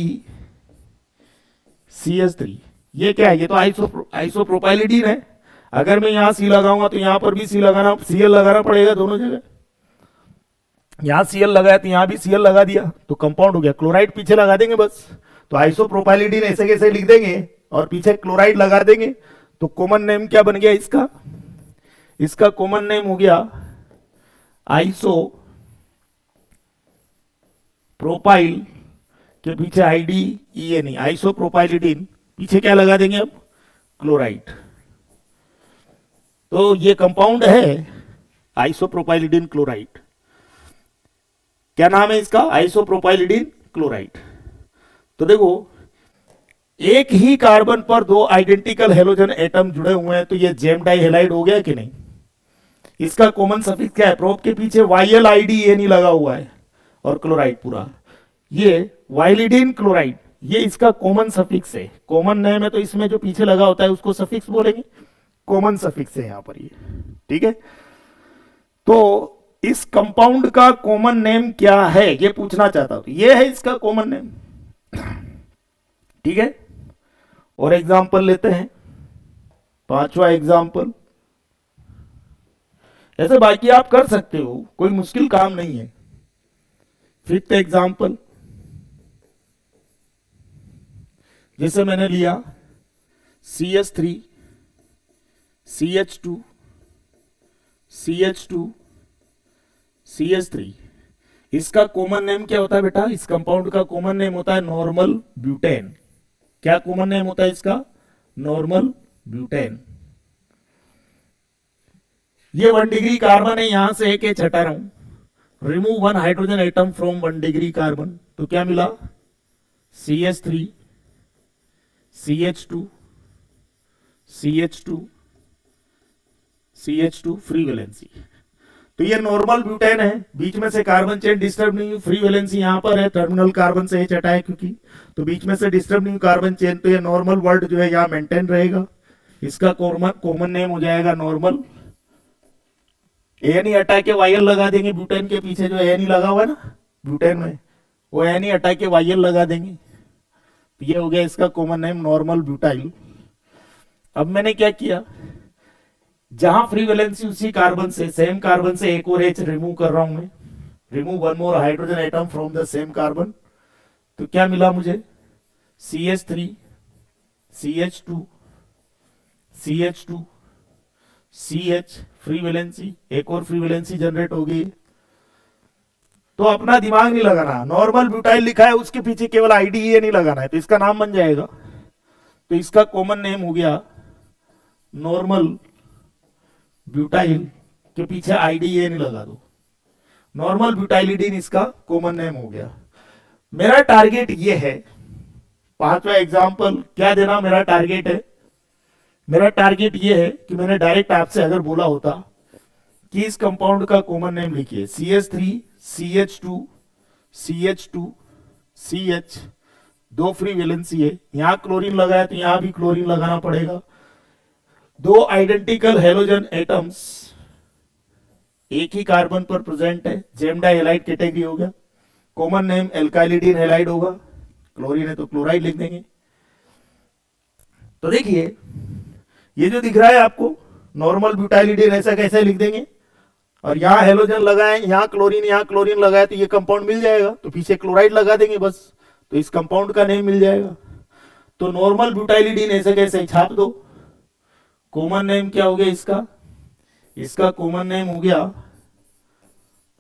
CH3। ये क्या है, ये तो आइसोप्रोपाइलिडीन है। अगर मैं यहां C लगाऊंगा तो यहां पर भी C लगाना, Cl लगाना पड़ेगा दोनों जगह। यहां Cl लगाया तो यहां भी Cl लगा दिया, तो कंपाउंड हो गया। क्लोराइड पीछे लगा देंगे बस, तो आइसोप्रोपाइलिडीन ऐसे कैसे लिख देंगे और पीछे क्लोराइड लगा देंगे। तो कॉमन नेम क्या बन गया इसका, इसका कॉमन नेम हो गया आइसोप्रोपाइल के पीछे IDENE, आइसोप्रोपाइलिडीन, पीछे क्या लगा देंगे अब, क्लोराइड। तो ये कंपाउंड है आइसोप्रोपाइलिडीन क्लोराइड। क्या नाम है इसका, आइसोप्रोपाइलिडीन क्लोराइड। तो देखो एक ही कार्बन पर 2 आइडेंटिकल हेलोजन एटम जुड़े हुए हैं, तो ये जेम डाई हेलाइड हो गया कि नहीं। इसका कॉमन सफिक्स क्या है, प्रोप के पीछे YLIDENE लगा हुआ है और क्लोराइड पूरा, ये वाइलिडीन क्लोराइड, ये इसका कॉमन सफिक्स है। कॉमन नेम है तो इसमें जो पीछे लगा होता है उसको सफिक्स बोलेंगे, कॉमन सफिक्स है यहां पर ये, ठीक है। तो इस कंपाउंड का कॉमन नेम क्या है ये पूछना चाहता हूं, ये है इसका कॉमन नेम, ठीक है। और एग्जांपल लेते हैं, पांचवा एग्जांपल। ऐसे बाकी आप कर सकते हो, कोई मुश्किल काम नहीं है। फिफ्थ एग्जांपल, जैसे मैंने लिया CH3 CH2 CH2 CH3, इसका कॉमन नेम क्या होता है बेटा, इस कंपाउंड का कॉमन नेम होता है नॉर्मल ब्यूटेन। क्या कॉमन नेम होता है इसका, नॉर्मल ब्यूटेन। ये 1 डिग्री कार्बन है, यहां से एक H हटा रहा हूं, remove 1 hydrogen atom from 1 degree carbon, तो क्या मिला, CH3 CH2 CH2 CH2 free valency. तो ये नॉर्मल ब्यूटेन है, बीच में से कार्बन चेन डिस्टर्ब नहीं हुई, फ्री वैलेंसी यहां पर है, टर्मिनल कार्बन से H हटाए क्योंकि, तो बीच में से डिस्टर्ब नहीं हुई कार्बन चेन, तो ये नॉर्मल वर्ड जो है यहां मेंटेन रहेगा। इसका कॉमन नेम हो जाएगा नॉर्मल। ANE हटा के YL लगा देंगे, ब्यूटेन के पीछे जो ANE लगा हुआ है ना ब्यूटेन में, वो ANE हटा के YL लगा देंगे, तो ये हो गया इसका कॉमन नेम नॉर्मल ब्यूटाइल। अब मैंने क्या किया, जहां फ्री वैलेंसी उसी कार्बन से, सेम कार्बन से एक और H रिमूव कर रहा हूं मैं, remove 1 more hydrogen atom from the same carbon, तो क्या मिला मुझे, CH3 CH2 CH2 CH free valency, एक और फ्री वैलेंसी जनरेट हो गई। तो अपना दिमाग नहीं लगाना, नॉर्मल ब्यूटाइल लिखा है उसके पीछे केवल IDENE नहीं लगाना है, तो इसका नाम बन जाएगा। तो इसका कॉमन नेम हो गया नॉर्मल ब्यूटाइल के पीछे IDENE लगा दो, नॉर्मल ब्यूटाइलिडीन इसका कॉमन नेम हो गया। मेरा टारगेट ये है, पांचवा एग्जांपल क्या देना मेरा टारगेट है, मेरा टारगेट ये है कि मैंने डायरेक्ट आपसे अगर बोला होता कि इस कंपाउंड का कॉमन नेम लिखिए CH3 CH2 CH2 CH, 2 free valency है, यहां क्लोरीन लगाया तो यहां भी क्लोरीन लगाना पड़ेगा। 2 आइडेंटिकल हेलोजन एटम्स एक ही कार्बन पर प्रेजेंट है, जेम डाई हेलाइड कैटेगरी हो गया, कॉमन नेम एल्काइलिडीन हेलाइड होगा, क्लोरीन है तो क्लोराइड लिख देंगे। तो देखिए ये जो दिख रहा है आपको नॉर्मल ब्यूटाइलिडीन, ऐसा कैसे लिख देंगे, और यहाँ हेलोजन लगाए, यहाँ क्लोरीन लगाए, तो ये कंपाउंड मिल जाएगा, तो पीछे क्लोराइड लगा देंगे बस, तो इस कंपाउंड का नेम मिल जाएगा। तो नॉर्मल ब्यूटाइलिडीन ऐसे कैसे छाप दो, कॉमन नेम क्या हो गया इसका, इसका कॉमन नेम हो गया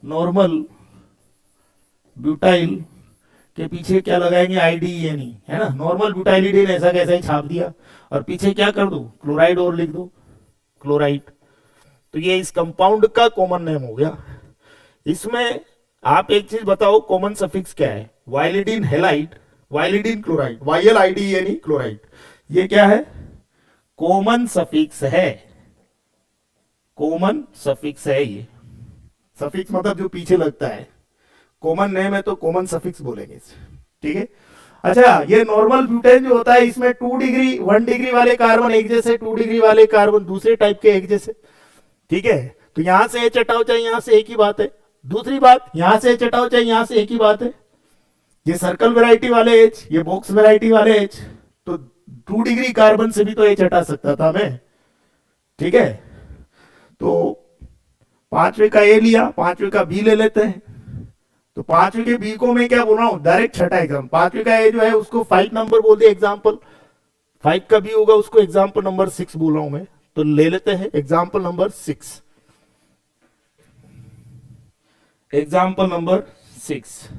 नॉर्मल ब्यूटाइल के पीछे क्या लगाएंगे, आईडीएन ई, है ना, नॉर्मल ब्यूटाइलिडीन ऐसा कैसा ही छाप दिया, और पीछे क्या कर दो, क्लोराइड और लिख दो, क्लोराइड। तो ये इस कंपाउंड का कॉमन नेम हो गया। इसमें आप एक चीज बताओ, कॉमन सफिक्स क्या है, वाइलिडीन हेलाइड, वाइलिडीन क्लोराइड, YLIDENE क्लोराइड, ये क्या है, कॉमन सफिक्स है, कॉमन सफिक्स है ये। सफिक्स मतलब जो पीछे लगता है, कॉमन नेम है तो कॉमन सफिक्स बोलेंगे इसे, ठीक है। अच्छा, ये नॉर्मल ब्यूटेन जो होता है इसमें 2 डिग्री 1 डिग्री वाले कार्बन एक जैसे, 2 डिग्री वाले कार्बन दूसरे टाइप के एक जैसे, ठीक है। तो यहां से H हटाओ चाहे यहां से, एक ही बात है। दूसरी बात, यहां से H हटाओ चाहे यहां से, एक ही बात है। ये सर्कल वैरायटी वाले H, ये बॉक्स वैरायटी वाले H, तो 2 डिग्री कार्बन से भी तो H हटा सकता था मैं, ठीक है। तो 5वें का A लिया, 5वें का B ले लेते हैं। तो 5वें के B को मैं क्या बोल रहा हूं, डायरेक्ट छठा एग्जाम। 5वें का A जो है उसको 5 नंबर बोल दिया, एग्जाम्पल 5 का B होगा उसको एग्जाम्पल नंबर 6 बोल रहा हूं मैं। तो ले लेते हैं एग्जाम्पल नंबर 6, एग्जाम्पल नंबर 6।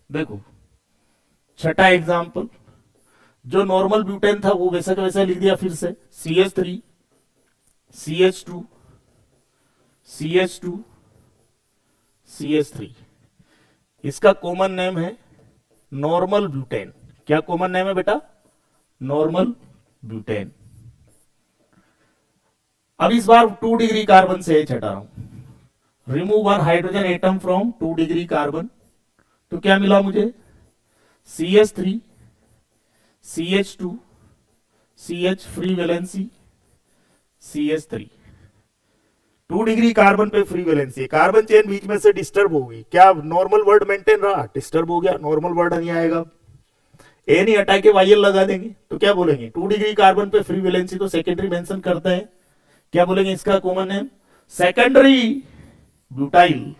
देखो छठा एग्जाम्पल, जो नॉर्मल ब्यूटेन था वो वैसा का वैसा लिख दिया फिर से, CH3 CH2 CH2 CH3, इसका कॉमन नेम है नॉर्मल ब्यूटेन। क्या कॉमन नेम है बेटा, नॉर्मल ब्यूटेन। अब इस बार 2 डिग्री कार्बन से H हटा रहा हूं, remove 1 hydrogen atom from 2 degree carbon. तो क्या मिला मुझे, CH3 CH2 CH free valency CH3। 2 degree carbon पे फ्री वैलेंसी, कार्बन चेन बीच में से डिस्टर्ब हो गई, क्या नॉर्मल वर्ड मेंटेन रहा, डिस्टर्ब हो गया, नॉर्मल वर्ड नहीं आएगा। ए नहीं हटा के YL लगा देंगे तो क्या बोलेंगे, 2 डिग्री कार्बन पे फ्री वैलेंसी तो सेकेंडरी मेंशन करता है, क्या बोलेंगे इसका कॉमन नेम, सेकेंडरी ब्यूटाइल,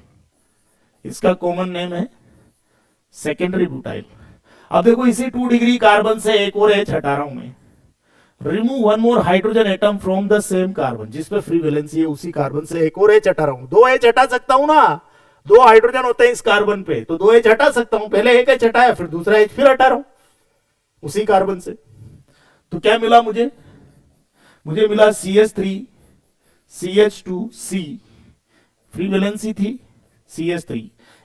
इसका कॉमन नेम है सेकेंडरी ब्यूटाइल। अब देखो इसी 2 डिग्री कार्बन से एक और H हटा रहा हूं मैं, remove 1 more hydrogen atom from the same carbon, जिस पे फ्री वैलेंसी है उसी कार्बन से एक और H हटा रहा हूं। 2 H हटा सकता हूं ना, 2 हाइड्रोजन होते हैं इस कार्बन पे, तो 2 H हटा सकता हूं, पहले एक H हटाया फिर दूसरा H फिर हटा रहा हूं उसी कार्बन से। तो क्या मिला मुझे, मुझे मिला CH3 CH2C, फ्री वैलेंसी थी CH3,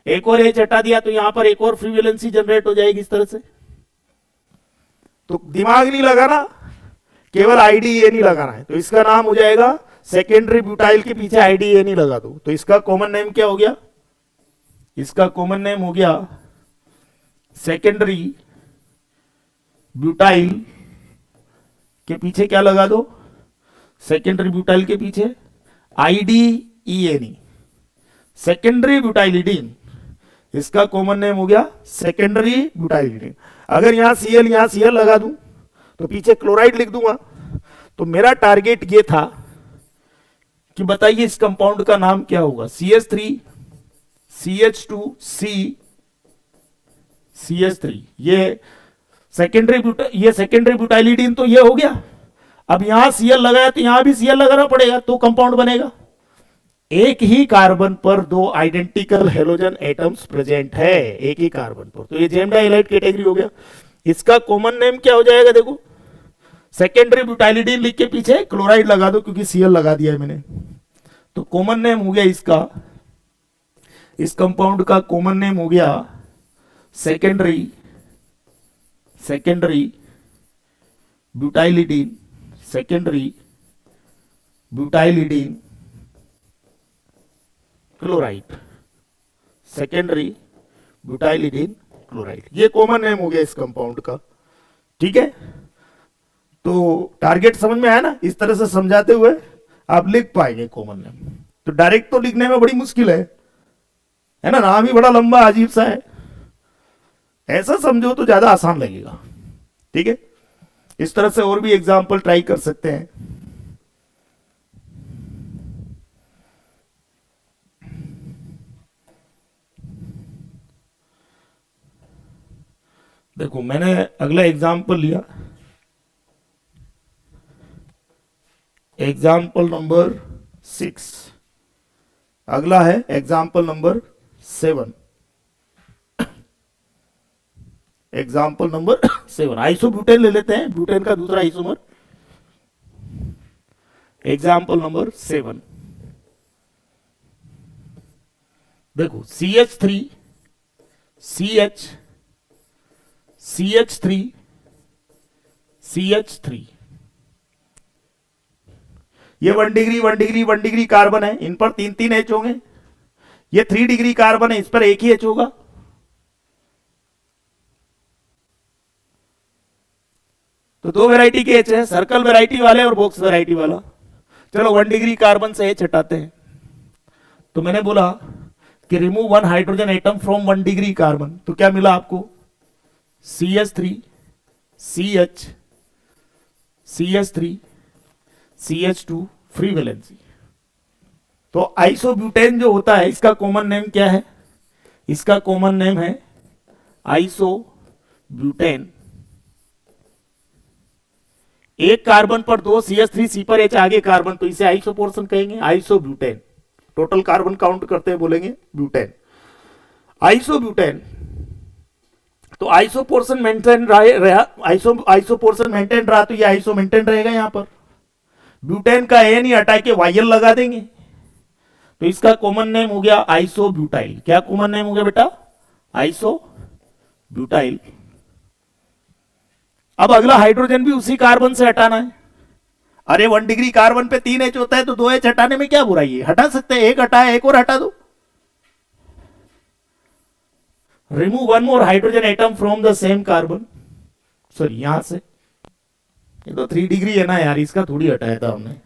एक और H हटा दिया तो यहां पर एक और फ्री वैलेंसी जनरेट हो जाएगी इस तरह से। तो दिमाग नहीं लगाना, केवल IDENE लगाना है, तो इसका नाम हो जाएगा सेकेंडरी ब्यूटाइल के पीछे IDENE लगा दो। तो इसका कॉमन नेम क्या हो गया, इसका कॉमन नेम हो गया सेकेंडरी ब्यूटाइल के पीछे क्या लगा दो, सेकेंडरी ब्यूटाइल के पीछे IDENE, सेकेंडरी ब्यूटाइलिडीन, इसका कॉमन नेम हो गया सेकेंडरी ब्यूटाइलिडीन। अगर यहां Cl लगा दूं तो पीछे क्लोराइड लिख दूंगा। तो मेरा टारगेट ये था कि बताइए इस कंपाउंड का नाम क्या होगा, CH3 CH2C CH3, ये सेकेंडरी ब्यूटाइलिडीन तो ये हो गया। अब यहां Cl लगाया तो यहां भी Cl लगाना पड़ेगा तो कंपाउंड बनेगा। एक ही कार्बन पर 2 आइडेंटिकल हेलोजन एटम्स प्रेजेंट है, एक ही कार्बन पर, तो ये जेमडा हैलाइड कैटेगरी हो गया। इसका कॉमन नेम क्या हो जाएगा, देखो सेकेंडरी ब्यूटाइलिडीन लिख के पीछे क्लोराइड लगा दो क्योंकि Cl लगा दिया है मैंने। तो कॉमन नेम हो गया इसका, इस कंपाउंड का कॉमन नेम हो गया secondary butylidene, secondary butylidene chloride, secondary butylidene chloride, ये कॉमन नेम हो गया इस कंपाउंड का, ठीक है। तो टारगेट समझ में आया ना, इस तरह से समझाते हुए आप लिख पाएंगे कॉमन नेम। तो डायरेक्ट तो लिखने में बड़ी मुश्किल है ना, नाम ही बड़ा लंबा अजीब सा है, ऐसा समझो तो ज्यादा आसान लगेगा, ठीक है। इस तरह से और भी एग्जाम्पल ट्राई कर सकते हैं। देखो मैंने अगला एग्जाम्पल लिया, एग्जाम्पल नंबर 6, अगला है example number 7। Example number 7 isobutane ले लेते हैं, ब्यूटेन का दूसरा आइसोमर। एग्जाम्पल नंबर 7 देखो CH3 CH CH3 CH3 ये 1 डिग्री 1 डिग्री 1 डिग्री कार्बन है, इन पर 3 H होंगे। ये 3 डिग्री कार्बन है, इस पर एक ही H होगा। तो दो वैरायटी के H है, सर्कल वैरायटी वाले और बॉक्स वैरायटी वाला। चलो 1 डिग्री कार्बन से H हटाते हैं। तो मैंने बोला कि remove 1 hydrogen atom from 1 degree carbon, तो क्या मिला आपको? CH3 CH CH3 CH2 free valency. तो आइसोब्यूटेन जो होता है इसका कॉमन नेम क्या है? इसका कॉमन नेम है आइसोब्यूटेन। एक कार्बन पर 2 CH3 पर H आगे कार्बन, तो इसे आइसो पोर्शन कहेंगे, आइसोब्यूटेन। टोटल कार्बन काउंट करते हैं बोलेंगे ब्यूटेन, आइसोब्यूटेन। तो आइसो पोर्शन मेंटेन रहा, आइसो पोर्शन मेंटेन रहा तो ये आइसो मेंटेन रहेगा। यहां पर ब्यूटेन का एन ही हटा के वायल लगा देंगे, तो इसका कॉमन नेम हो गया आइसोब्यूटाइल। क्या कॉमन नेम हो गया बेटा? आइसोब्यूटाइल। अब अगला हाइड्रोजन भी उसी कार्बन से हटाना है। अरे 1 डिग्री कार्बन पे 3 H होता है, तो 2 H हटाने में क्या बुराई है? हटा सकते हैं, एक हटाया एक और हटा दो। Remove 1 more hydrogen atom from the same carbon. Sorry, यहां से, ये तो 3 डिग्री है ना यार, इसका थोड़ी हटाया था हमने।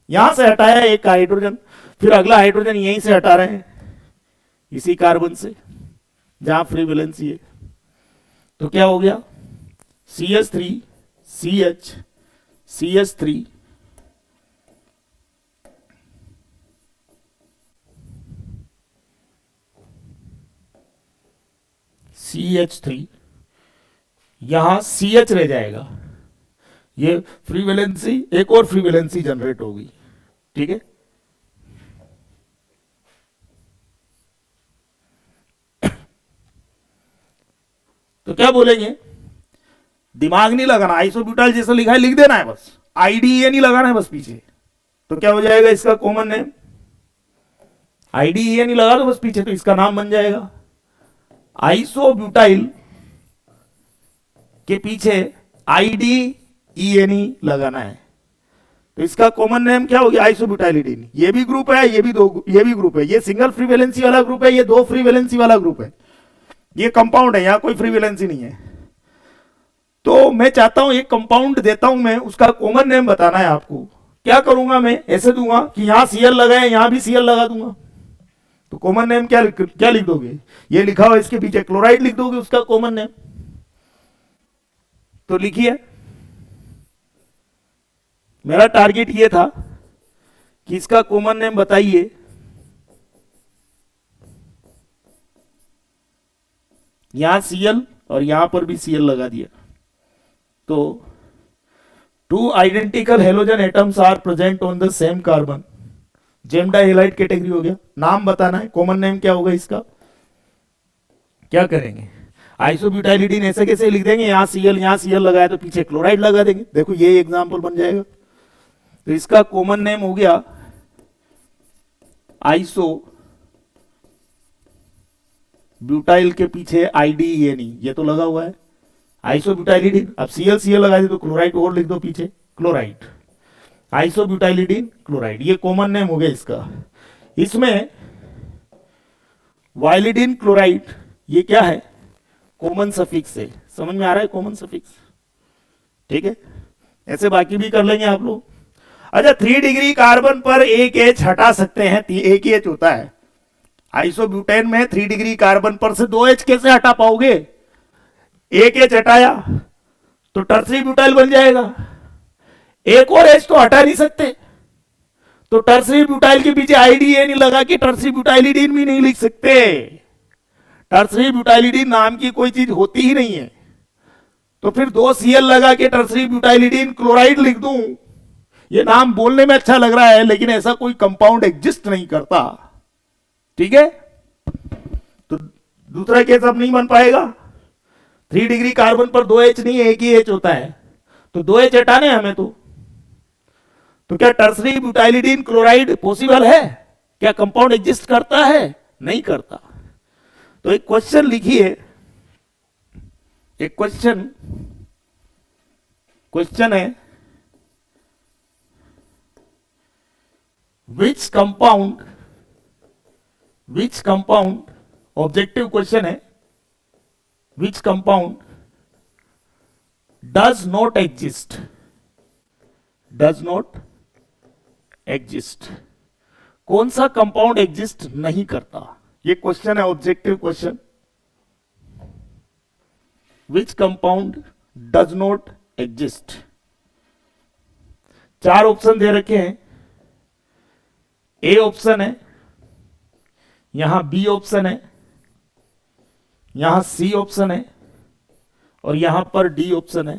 यहां से हटाया एक हाइड्रोजन, फिर अगला हाइड्रोजन यहीं से हटा रहे हैं, इसी कार्बन से जहां फ्री वैलेंसी है। तो क्या हो गया? CH3 CH CH3 CH3, यहां CH रह जाएगा, ये फ्री वैलेंसी, एक और फ्री वैलेंसी जनरेट होगी। ठीक है, तो क्या बोलेंगे? दिमाग नहीं लगाना, आइसोब्यूटाइल जैसा लिखा है लिख देना है बस, IDE नहीं लगाना है बस पीछे। तो क्या हो जाएगा इसका कॉमन नेम? IDE नहीं लगा दो बस पीछे, तो इसका नाम बन जाएगा आइसोब्यूटाइल के पीछे IDE लगाना है। तो इसका कॉमन नेम क्या हो गया? आइसोब्यूटाइलिडीन। ये भी ग्रुप है, ये भी ग्रुप है, ये सिंगल फ्री वैलेंसी वाला ग्रुप है, ये 2 फ्री वैलेंसी वाला ग्रुप है, ये कंपाउंड है, यहां कोई फ्री वैलेंसी नहीं है। तो मैं चाहता हूं एक कंपाउंड देता हूं मैं, उसका कॉमन नेम बताना है आपको। क्या करूंगा मैं? ऐसे दूंगा कि यहां Cl लगा है, यहां भी Cl लगा दूंगा। तो कॉमन नेम क्या लिख दोगे? ये लिखा हुआ इसके पीछे क्लोराइड लिख दोगे उसका कॉमन नेम। तो लिखिए, मेरा टारगेट ये था कि इसका कॉमन नेम बताइए। यहां Cl और यहां पर भी Cl लगा दिया। तो 2 identical halogen atoms are present on the same carbon, gem dihalide category हो गया। नाम बताना है, कॉमन नेम क्या होगा इसका? क्या करेंगे? आइसोब्यूटाइलिडीन ऐसे कैसे लिख देंगे? यहां Cl लगाया तो पीछे क्लोराइड लगा देंगे। देखो ये एग्जांपल बन जाएगा। तो इसका कॉमन नेम हो गया आइसो ब्यूटाइल के पीछे IDE, ये तो लगा हुआ है आइसोब्यूटाइलिडीन। अब Cl लगा दे तो क्लोराइड और लिख दो पीछे, क्लोराइड, आइसोब्यूटाइलिडीन क्लोराइड, ये कॉमन नेम हो गया इसका। इसमें वाइलिडीन क्लोराइड, ये क्या है? कॉमन सफिक्स है। समझ में आ रहा है कॉमन सफिक्स? ठीक है, ऐसे बाकी भी कर लेंगे आप लोग। अच्छा, 3 डिग्री कार्बन पर एक H हटा सकते हैं, एक ही H होता है आइसोब्यूटेन में। 3 डिग्री कार्बन पर से 2 H कैसे हटा पाओगे? एक H हटाया तो टर्सरी ब्यूटाइल बन जाएगा, एक और H तो हटा नहीं सकते, तो टर्सरी ब्यूटाइल के पीछे IDE नहीं लगा कि टर्सरी ब्यूटाइलिडीन भी नहीं लिख सकते। टर्सरी ब्यूटाइलिडीन नाम की कोई चीज होती ही नहीं है। तो फिर 2 Cl लगा के टर्सरी ब्यूटाइलिडीन क्लोराइड लिख दूं, ये नाम बोलने में अच्छा लग रहा है लेकिन ऐसा कोई कंपाउंड एग्जिस्ट नहीं करता, ठीक है। तो दूसरा केस अब नहीं बन पाएगा। 3 डिग्री कार्बन पर 2H नहीं है, एक ही H होता है, तो 2H हटाने हमें। तो क्या टर्सरी ब्यूटाइलिडीन क्लोराइड पॉसिबल है? क्या कंपाउंड एग्जिस्ट करता है? नहीं करता। तो एक क्वेश्चन लिखिए, एक क्वेश्चन है, विच कंपाउंड ऑब्जेक्टिव क्वेश्चन है, which compound does not exist, कौन सा कंपाउंड एग्जिस्ट नहीं करता? ये क्वेश्चन है, objective question. Which compound does not exist. 4 option दे रखे हैं। ए ऑप्शन है, यहां बी ऑप्शन है, यहां सी ऑप्शन है और यहां पर डी ऑप्शन है।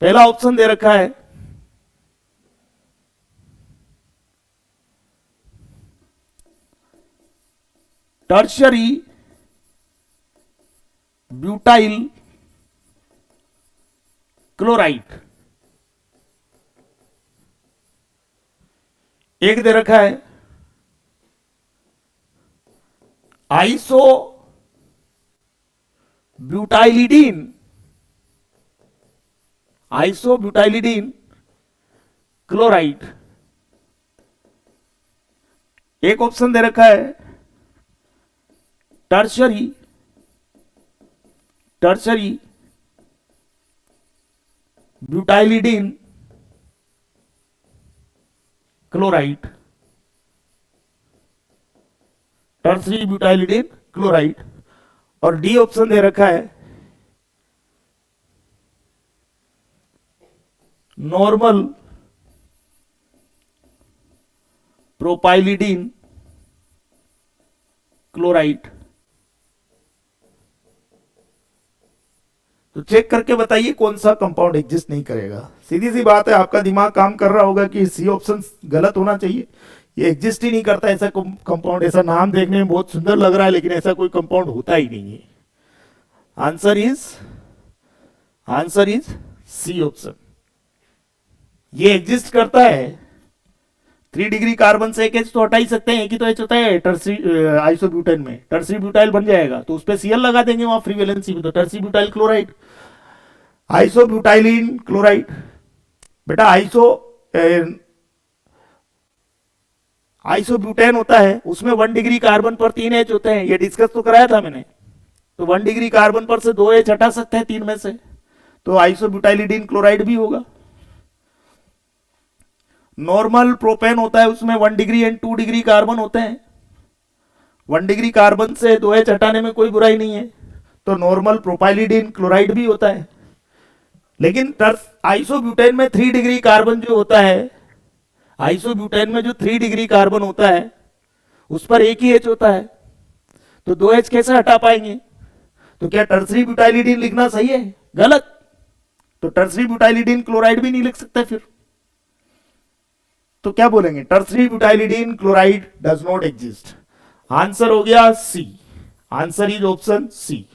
पहला ऑप्शन दे रखा है टर्शरी ब्यूटाइल क्लोराइड। एक दे रखा है आइसो ब्यूटाइलिडीन क्लोराइड। एक ऑप्शन दे रखा है tertiary ब्यूटाइलिडीन chloride, tertiary butylidene chloride. और डी ऑप्शन दे रखा है नॉर्मल प्रोपाइलिडीन क्लोराइड। तो चेक करके बताइए कौन सा कंपाउंड एग्जिस्ट नहीं करेगा। सीधी सी बात है, आपका दिमाग काम कर रहा होगा कि सी ऑप्शन गलत होना चाहिए, ये एग्जिस्ट ही नहीं करता ऐसा कंपाउंड। ऐसा नाम देखने में बहुत सुंदर लग रहा है लेकिन ऐसा कोई कंपाउंड होता ही नहीं है। Answer is C option. ये एग्जिस्ट करता है। 3 डिग्री कार्बन से एक H तो हटा ही सकते हैं, एक ही तो H होता है टर्सरी आइसोब्यूटेन में। टर्सरी ब्यूटाइल बन जाएगा तो उस पर Cl लगा देंगे वहां फ्री वैलेंसी में, तो टर्सरी ब्यूटाइल क्लोराइड, आइसोब्यूटाइलिन क्लोराइड। बेटा आइसोब्यूटेन होता है, उसमें 1 डिग्री कार्बन पर 3 H होते हैं, ये डिस्कस तो कराया था मैंने। तो 1 डिग्री कार्बन पर से 2 H हटा सकते हैं 3 में से, तो आइसोब्यूटाइलिडीन क्लोराइड भी होगा। नॉर्मल प्रोपेन होता है, उसमें 1 डिग्री एंड 2 डिग्री कार्बन होते हैं। 1 डिग्री कार्बन से 2H हटाने में कोई बुराई नहीं है, तो नॉर्मल प्रोपाइलिडीन क्लोराइड भी होता है। लेकिन आइसोब्यूटेन में 3 डिग्री कार्बन जो होता है, आइसोब्यूटेन में जो 3 डिग्री कार्बन होता है उस पर एक ही H होता है, तो 2H कैसे हटा पाएंगे? तो क्या टर्सरी ब्यूटाइलिडीन लिखना सही है? गलत। तो टर्सरी ब्यूटाइलिडीन क्लोराइड भी नहीं लिख सकते फिर। तो क्या बोलेंगे? Tertiary butylidene chloride does not exist. Answer हो गया C. Answer is option C.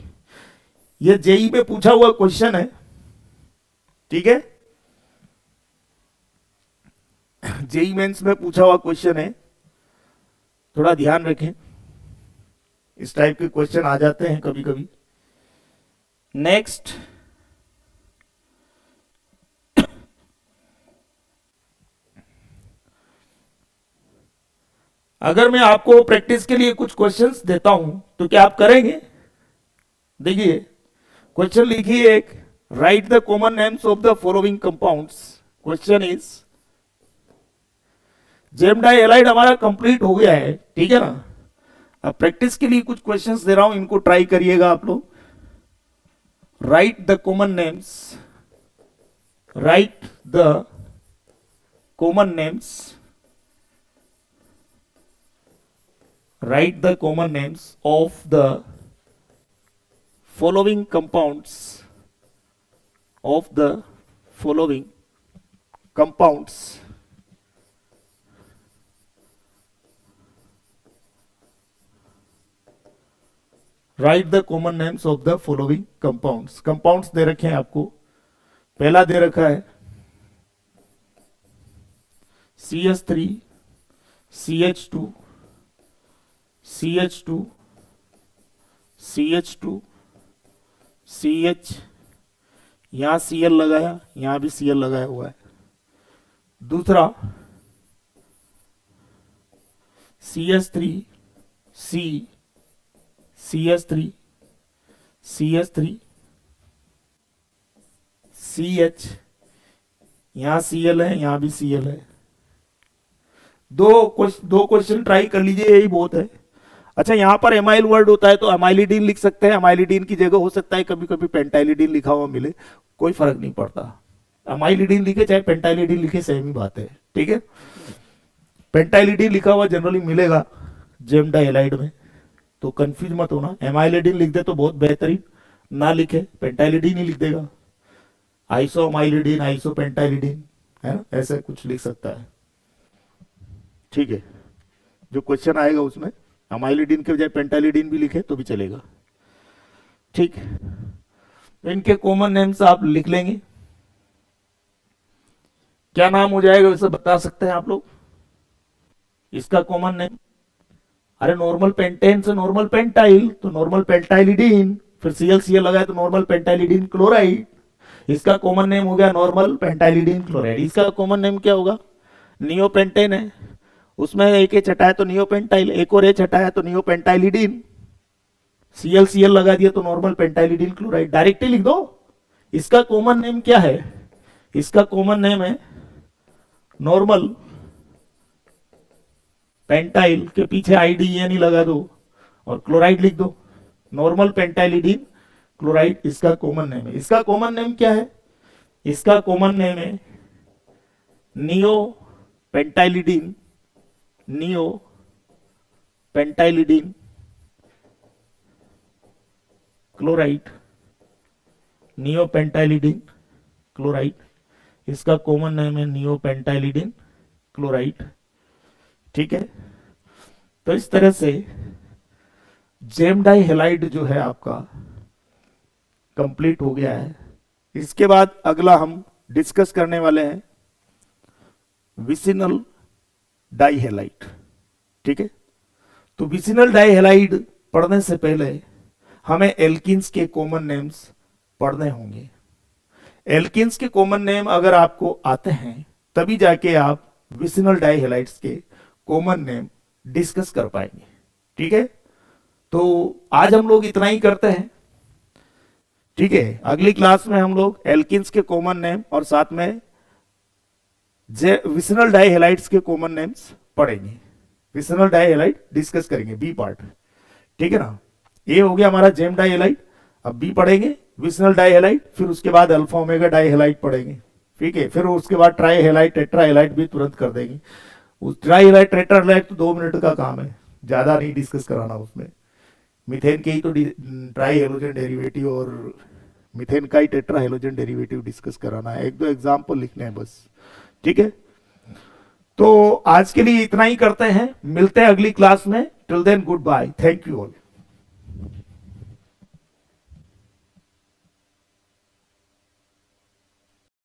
ये जेई में पूछा हुआ क्वेश्चन है, ठीक है, जेई मेंस में पूछा हुआ क्वेश्चन है, थोड़ा ध्यान रखें, इस टाइप के क्वेश्चन आ जाते हैं कभी कभी। नेक्स्ट, अगर मैं आपको प्रैक्टिस के लिए कुछ क्वेश्चंस देता हूं तो क्या आप करेंगे? देखिए क्वेश्चन लिखिए एक, write the common names of the following compounds. Question is, gem dihalide हमारा कंप्लीट हो गया है, ठीक है ना। अब प्रैक्टिस के लिए कुछ क्वेश्चंस दे रहा हूं, इनको ट्राई करिएगा आप लोग। Right the common names, right the common names, write the common names of the following compounds, of the following compounds, right the common names of the following compounds. Compounds दे रखे हैं आपको। पहला दे रखा है CH3 CH2 CH2 CH2 CH, यहां Cl लगाया, यहां भी Cl लगाया हुआ है। दूसरा CH3 C CH3 CH3 CH, यहां Cl है, यहां भी Cl है। दो क्वेश्चन ट्राई कर लीजिए, यही बहुत है। अच्छा, यहां पर एमाइल वर्ड होता है तो अमाइलिडीन लिख सकते हैं, अमाइलिडीन की जगह हो सकता है कभी कभी पेंटाइलिडीन लिखा हुआ मिले, कोई फर्क नहीं पड़ता। अमाइलिडीन लिखे चाहे पेंटाइलिडीन लिखे, सेम ही बात है, ठीक है। पेंटाइलिडीन लिखा हुआ जनरली मिलेगा जेम डाइहाइलाइड में, तो कंफ्यूज मत होना। एमाइलिडीन लिख दे तो बहुत बेहतरीन, ना लिखे पेंटाइलिडीन ही लिख देगा, आइसोअमाइलिडीन, आइसोपेंटाइलिडीन, है ना, ऐसे कुछ लिख सकता है, ठीक है। जो क्वेश्चन आएगा उसमें अमाइलिडीन के बजाय पेंटाइलिडीन भी लिखे तो भी चलेगा, ठीक। इनके कॉमन नेम्स आप लिख लेंगे। क्या नाम हो जाएगा वैसे बता सकते हैं आप लोग? इसका कॉमन नेम, अरे नॉर्मल पेंटेन से नॉर्मल पेंटाइल, तो नॉर्मल पेंटाइलिडीन, फिर ClCl लगाए तो नॉर्मल पेंटाइलिडीन क्लोराइड। इसका कॉमन नेम हो गया नॉर्मल पेंटाइलिडीन क्लोराइड। इसका कॉमन नेम क्या होगा? नियोपेंटेन है, उसमें एक एच हटाया तो नियोपेंटाइल, एक और एच हटाया तो नियोपेंटाइलिडीन, ClCl लगा दिया तो नॉर्मल पेंटाइलिडीन क्लोराइड, डायरेक्टली लिख दो। इसका कॉमन नेम क्या है? इसका कॉमन नेम है नॉर्मल पेंटाइल, के पीछे IDN ही लगा दो और क्लोराइड लिख दो, नॉर्मल पेंटाइलिडीन क्लोराइड इसका कॉमन नेम है। इसका कॉमन नेम क्या है? इसका कॉमन नेम है neo pentylidene, neo pentylidene chloride, neo pentylidene chloride, इसका कॉमन नेम है नियो पेंटाइलिडीन क्लोराइड, ठीक है। तो इस तरह से जेम डाइहाइलाइड जो है आपका कंप्लीट हो गया है। इसके बाद अगला हम डिस्कस करने वाले हैं विसिनल डाइहाइलाइड, ठीक है। तो विसिनल डाइहाइलाइड पढ़ने से पहले हमें एल्किन्स के कॉमन नेम्स पढ़ने होंगे। एल्किन्स के कॉमन नेम अगर आपको आते हैं तभी जाके आप विसिनल डाइहाइलाइड्स के कॉमन नेम डिस्कस कर पाएंगे, ठीक है। तो आज हम लोग इतना ही करते हैं, ठीक है। अगली क्लास में हम लोग एल्किन्स के कॉमन नेम और साथ में विसिनल डाइहाइलाइड्स के कॉमन नेम्स पढ़ेंगे। विसिनल डाइहाइलाइड डिस्कस करेंगे, बी पार्ट, ठीक है ना। ए हो गया हमारा जेम डाइहाइलाइड, अब बी पढ़ेंगे विसिनल डाइहाइलाइड, फिर उसके बाद अल्फा ओमेगा डाइहाइलाइड पढ़ेंगे, ठीक है। फिर उसके बाद ट्राइहाइलाइड टेट्राहाइलाइड भी तुरंत कर देंगे। उस ट्राइहाइलाइड टेट्राहाइलाइड तो 2 मिनट का काम है, ज्यादा नहीं डिस्कस कराना उसमें। मीथेन के ही तो ट्राई हेलोजन डेरिवेटिव और मीथेन का ही टेट्रा हेलोजन डेरिवेटिव डिस्कस कराना है, 1-2 एग्जाम्पल लिखने हैं बस, ठीक है। तो आज के लिए इतना ही करते हैं, मिलते हैं अगली क्लास में। Till then good bye, thank you all.